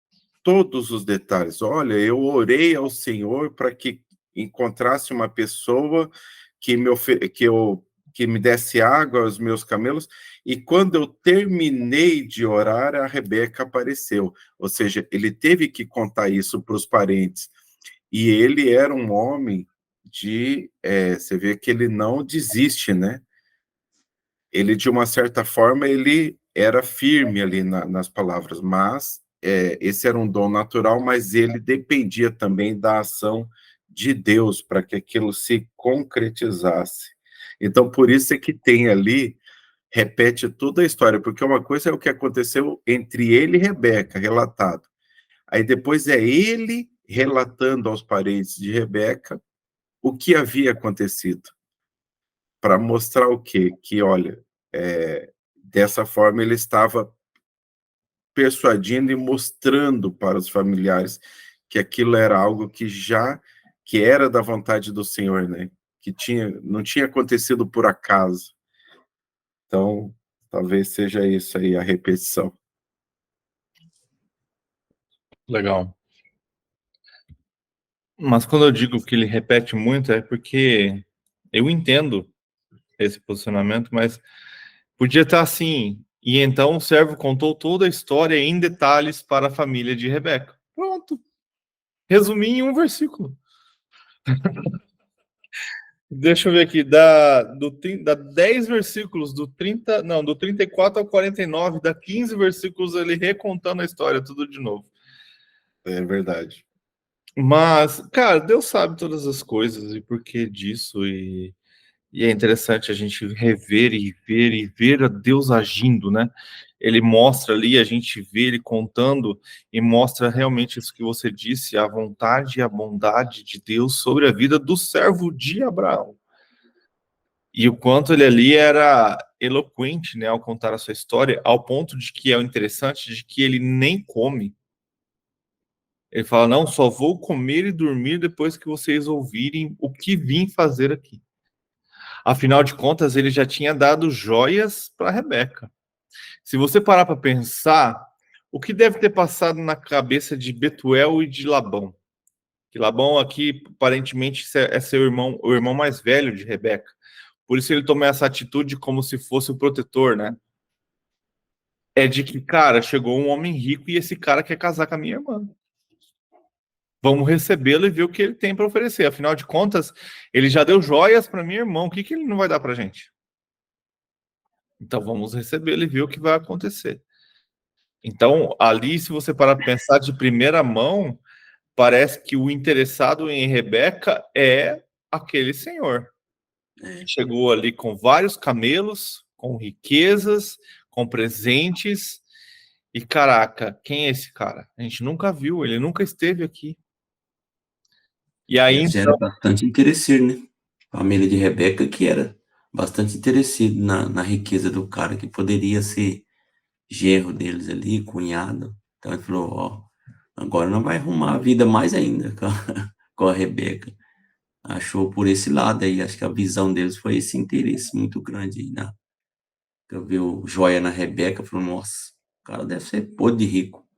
todos os detalhes. Olha, eu orei ao Senhor para que encontrasse uma pessoa que me desse água aos meus camelos, e quando eu terminei de orar, a Rebeca apareceu. Ou seja, ele teve que contar isso para os parentes. E ele era um homem você vê que ele não desiste, né? Ele, de uma certa forma, ele era firme ali nas palavras, mas esse era um dom natural, mas ele dependia também da ação de Deus para que aquilo se concretizasse. Então, por isso é que tem ali, repete toda a história, porque uma coisa é o que aconteceu entre ele e Rebeca, relatado. Aí depois é ele relatando aos parentes de Rebeca o que havia acontecido, para mostrar o quê? Que, olha, dessa forma ele estava persuadindo e mostrando para os familiares que aquilo era algo que era da vontade do Senhor, né? Que não tinha acontecido por acaso. Então, talvez seja isso aí, a repetição. Legal. Mas quando eu digo que ele repete muito, é porque eu entendo esse posicionamento, mas podia estar assim. E então o servo contou toda a história em detalhes para a família de Rebeca. Pronto. Resumi em um versículo. Deixa eu ver aqui, dá 10 versículos, do 34 ao 49, dá 15 versículos ele recontando a história, tudo de novo. É verdade. Mas, cara, Deus sabe todas as coisas e por que disso, e é interessante a gente rever e ver a Deus agindo, né? Ele mostra ali, a gente vê ele contando e mostra realmente isso que você disse, a vontade e a bondade de Deus sobre a vida do servo de Abraão. E o quanto ele ali era eloquente, né, ao contar a sua história, ao ponto de que é o interessante de que ele nem come. Ele fala, não, só vou comer e dormir depois que vocês ouvirem o que vim fazer aqui. Afinal de contas, ele já tinha dado joias para Rebeca. Se você parar para pensar, o que deve ter passado na cabeça de Betuel e de Labão? Que Labão aqui, aparentemente, é seu irmão, o irmão mais velho de Rebeca. Por isso ele tomou essa atitude como se fosse o protetor, né? É de que, cara, chegou um homem rico e esse cara quer casar com a minha irmã. Vamos recebê-lo e ver o que ele tem para oferecer. Afinal de contas, ele já deu joias para minha irmã. O que ele não vai dar para a gente? Então, vamos recebê-lo e ver o que vai acontecer. Então, ali, se você parar para pensar de primeira mão, parece que o interessado em Rebeca é aquele senhor. Chegou ali com vários camelos, com riquezas, com presentes. E, caraca, quem é esse cara? A gente nunca viu, ele nunca esteve aqui. E aí, Já era bastante interesseiro, né? A família de Rebeca, que era bastante interessado na riqueza do cara, que poderia ser genro deles ali, cunhado. Então ele falou, ó, agora não vai arrumar a vida mais ainda com a Rebeca. Achou por esse lado aí, acho que a visão deles foi esse interesse muito grande aí, né? Eu vi o joia na Rebeca, falou, nossa, o cara deve ser podre de rico.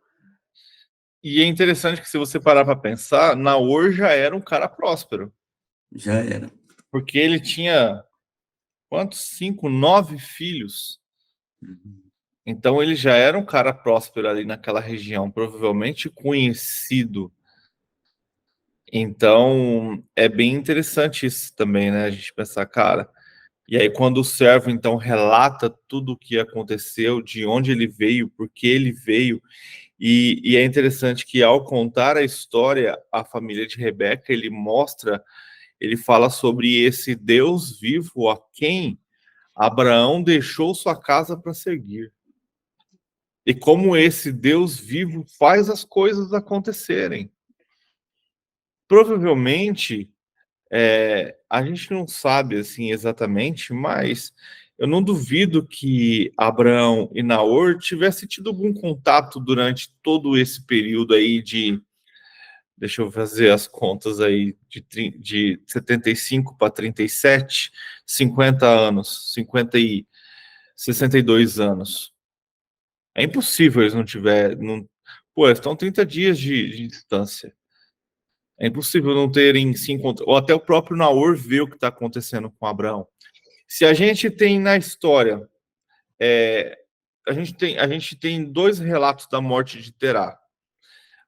E é interessante que, se você parar para pensar, Naor já era um cara próspero. Já era. Porque ele tinha, quantos? 5, 9 filhos. Então ele já era um cara próspero ali naquela região, provavelmente conhecido. Então é bem interessante isso também, né? A gente pensar, cara. E aí, quando o servo então relata tudo o que aconteceu, de onde ele veio, por que ele veio, e é interessante que, ao contar a história, a família de Rebeca, ele fala sobre esse Deus vivo a quem Abraão deixou sua casa para seguir. E como esse Deus vivo faz as coisas acontecerem. Provavelmente, a gente não sabe assim exatamente, mas eu não duvido que Abraão e Naor tivessem tido algum contato durante todo esse período aí de, deixa eu fazer as contas aí, de 75 para 37, 50 anos, 50 e 62 anos. É impossível eles não tiverem. Não... Pô, eles estão 30 dias de distância. É impossível não terem se encontrado. Ou até o próprio Naor vê o que está acontecendo com Abraão. Se a gente tem na história, a gente tem dois relatos da morte de Terá.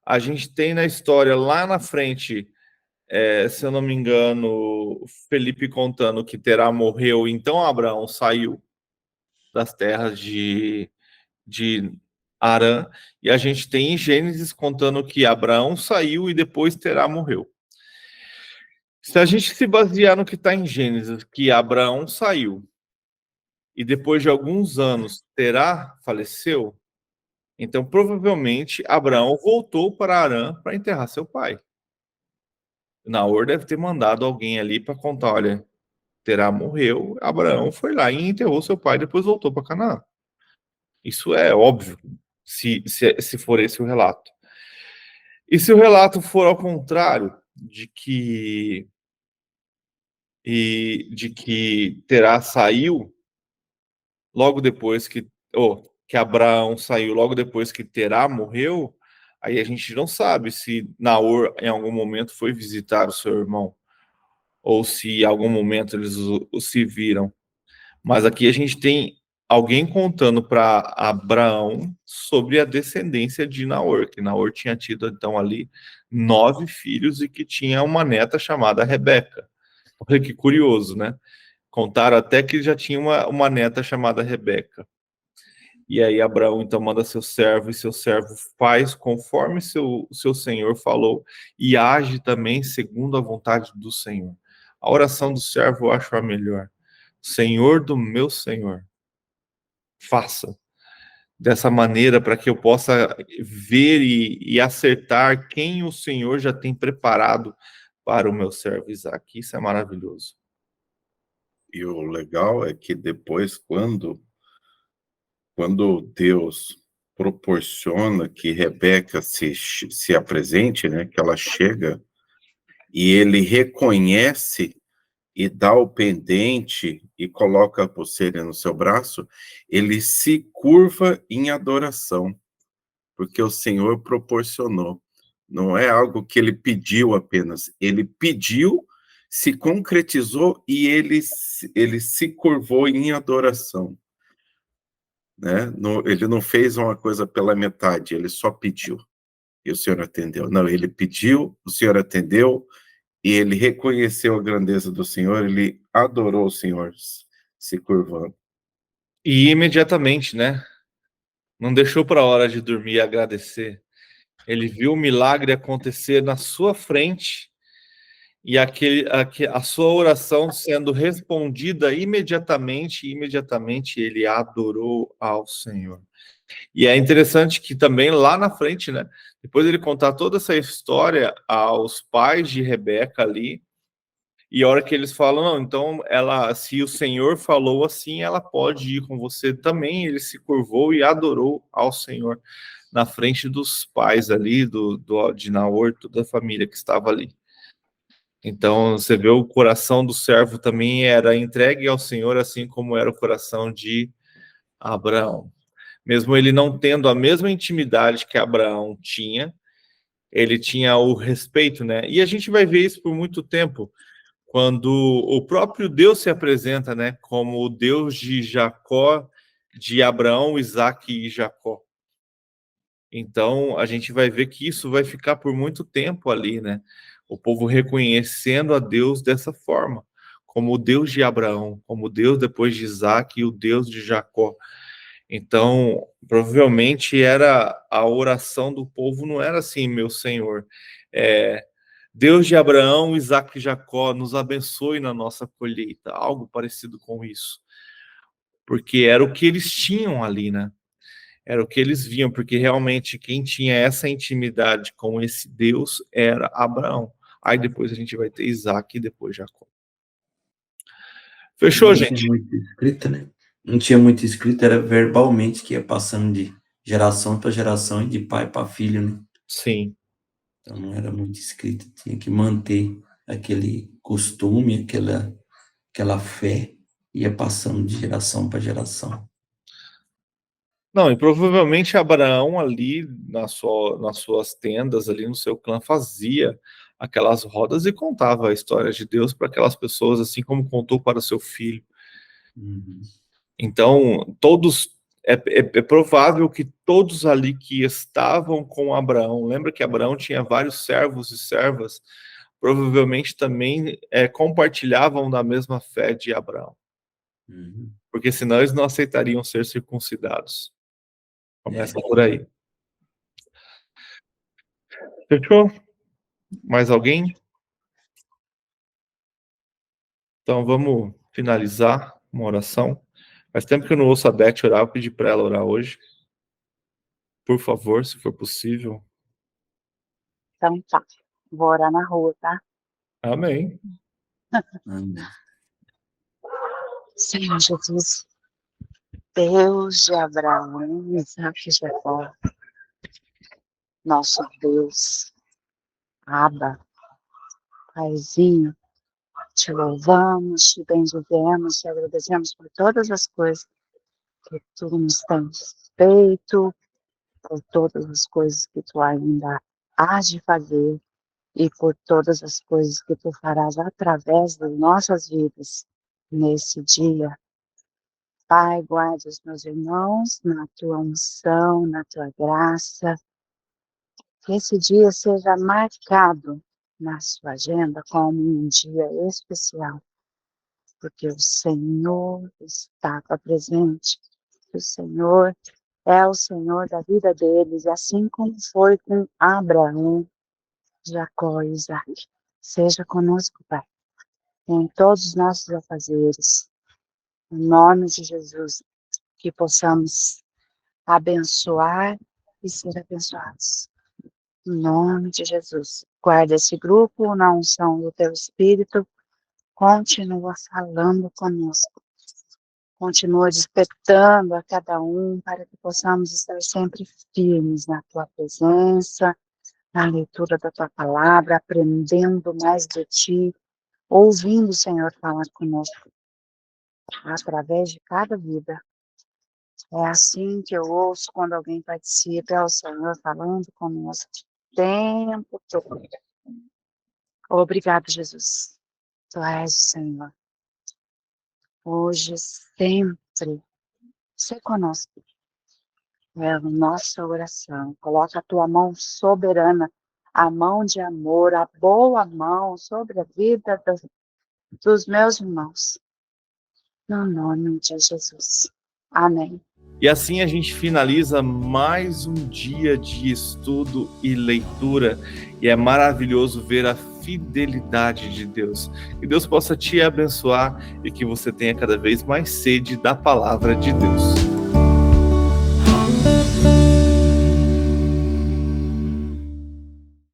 A gente tem na história, lá na frente, se eu não me engano, Felipe contando que Terá morreu, então Abraão saiu das terras de Arã, e a gente tem em Gênesis contando que Abraão saiu e depois Terá morreu. Se a gente se basear no que está em Gênesis, que Abraão saiu e depois de alguns anos Terá faleceu, então provavelmente Abraão voltou para Arã para enterrar seu pai. Naor deve ter mandado alguém ali para contar, olha, Terá morreu, Abraão foi lá e enterrou seu pai, depois voltou para Canaã. Isso é óbvio, se for esse o relato. E se o relato for ao contrário, de que Terá saiu logo depois que Abraão saiu logo depois que Terá morreu, aí a gente não sabe se Naor em algum momento foi visitar o seu irmão, ou se em algum momento eles se viram. Mas aqui a gente tem alguém contando para Abraão sobre a descendência de Naor, que Naor tinha tido então ali 9 filhos e que tinha uma neta chamada Rebeca. Olha que curioso, né? Contaram até que já tinha uma neta chamada Rebeca. E aí Abraão então manda seu servo, e seu servo faz conforme seu senhor falou, e age também segundo a vontade do Senhor. A oração do servo eu acho a melhor. Senhor do meu Senhor, faça dessa maneira para que eu possa ver e acertar quem o Senhor já tem preparado para o meu servo Isaac. Isso é maravilhoso. E o legal é que depois, quando Deus proporciona que Rebeca se apresente, né, que ela chega, e ele reconhece e dá o pendente e coloca a pulseira no seu braço, ele se curva em adoração, porque o Senhor proporcionou. Não é algo que ele pediu apenas, ele pediu, se concretizou e ele se curvou em adoração. Né? Ele não fez uma coisa pela metade, ele só pediu. e o Senhor atendeu. Não, ele pediu, o Senhor atendeu, e ele reconheceu a grandeza do Senhor, ele adorou o Senhor, se curvando. E imediatamente, né? Não deixou para a hora de dormir e agradecer. Ele viu o milagre acontecer na sua frente e a sua oração sendo respondida imediatamente, ele adorou ao Senhor. E é interessante que também lá na frente, né, depois ele contar toda essa história aos pais de Rebeca ali, e a hora que eles falam, não, então se o Senhor falou assim, ela pode ir com você também. Ele se curvou e adorou ao Senhor na frente dos pais ali, de Naor, toda a família que estava ali. Então, você vê o coração do servo também era entregue ao Senhor, assim como era o coração de Abraão. Mesmo ele não tendo a mesma intimidade que Abraão tinha, ele tinha o respeito, né? E a gente vai ver isso por muito tempo, quando o próprio Deus se apresenta, né, como o Deus de Jacó, de Abraão, Isaque e Jacó. Então, a gente vai ver que isso vai ficar por muito tempo ali, né? O povo reconhecendo a Deus dessa forma, como o Deus de Abraão, como o Deus depois de Isaque e o Deus de Jacó. Então, provavelmente era a oração do povo, não era assim, meu Senhor, Deus de Abraão, Isaque e Jacó, nos abençoe na nossa colheita, algo parecido com isso. Porque era o que eles tinham ali, né? Era o que eles viam, porque realmente quem tinha essa intimidade com esse Deus era Abraão. Aí depois a gente vai ter Isaque e depois Jacó. Fechou, Não tinha gente? muito escrito, né? Não tinha muito escrito, era verbalmente que ia passando de geração para geração e de pai para filho, né? Sim. Então não era muito escrito, tinha que manter aquele costume, aquela fé, ia passando de geração para geração. Não, e provavelmente Abraão ali nas suas tendas, ali no seu clã, fazia aquelas rodas e contava a história de Deus para aquelas pessoas, assim como contou para o seu filho. Uhum. Então, é provável que todos ali que estavam com Abraão, lembra que Abraão tinha vários servos e servas, provavelmente também compartilhavam da mesma fé de Abraão. Uhum. Porque senão eles não aceitariam ser circuncidados. Começa por aí. Fechou? Mais alguém? Então vamos finalizar uma oração. Faz tempo que eu não ouço a Beth orar, vou pedir para ela orar hoje. Por favor, se for possível. Então tá, vou orar na rua, tá? Amém. Amém. Senhor Jesus, Deus de Abraão, Isaque e Jacó, nosso Deus, Abba, Paizinho, te louvamos, te bendizemos, te agradecemos por todas as coisas que tu nos tens feito, por todas as coisas que tu ainda hás de fazer e por todas as coisas que tu farás através das nossas vidas nesse dia. Pai, guarde os meus irmãos na tua unção, na tua graça, que esse dia seja marcado na sua agenda como um dia especial, porque o Senhor estava presente, o Senhor é o Senhor da vida deles, assim como foi com Abraão, Jacó e Isaque. Seja conosco, Pai, em todos os nossos afazeres, em nome de Jesus, que possamos abençoar e ser abençoados. Em nome de Jesus. Guarda esse grupo na unção do teu Espírito. Continua falando conosco. Continua despertando a cada um para que possamos estar sempre firmes na tua presença, na leitura da tua palavra, aprendendo mais de ti, ouvindo o Senhor falar conosco através de cada vida. É assim que eu ouço quando alguém participa, é o Senhor falando conosco o tempo todo. Obrigado, Jesus. Tu és o Senhor. Hoje, sempre, ser conosco. É a nossa oração. Coloca a tua mão soberana, a mão de amor, a boa mão sobre a vida dos meus irmãos. No nome de Jesus. Amém. E assim a gente finaliza mais um dia de estudo e leitura. E é maravilhoso ver a fidelidade de Deus. Que Deus possa te abençoar e que você tenha cada vez mais sede da palavra de Deus.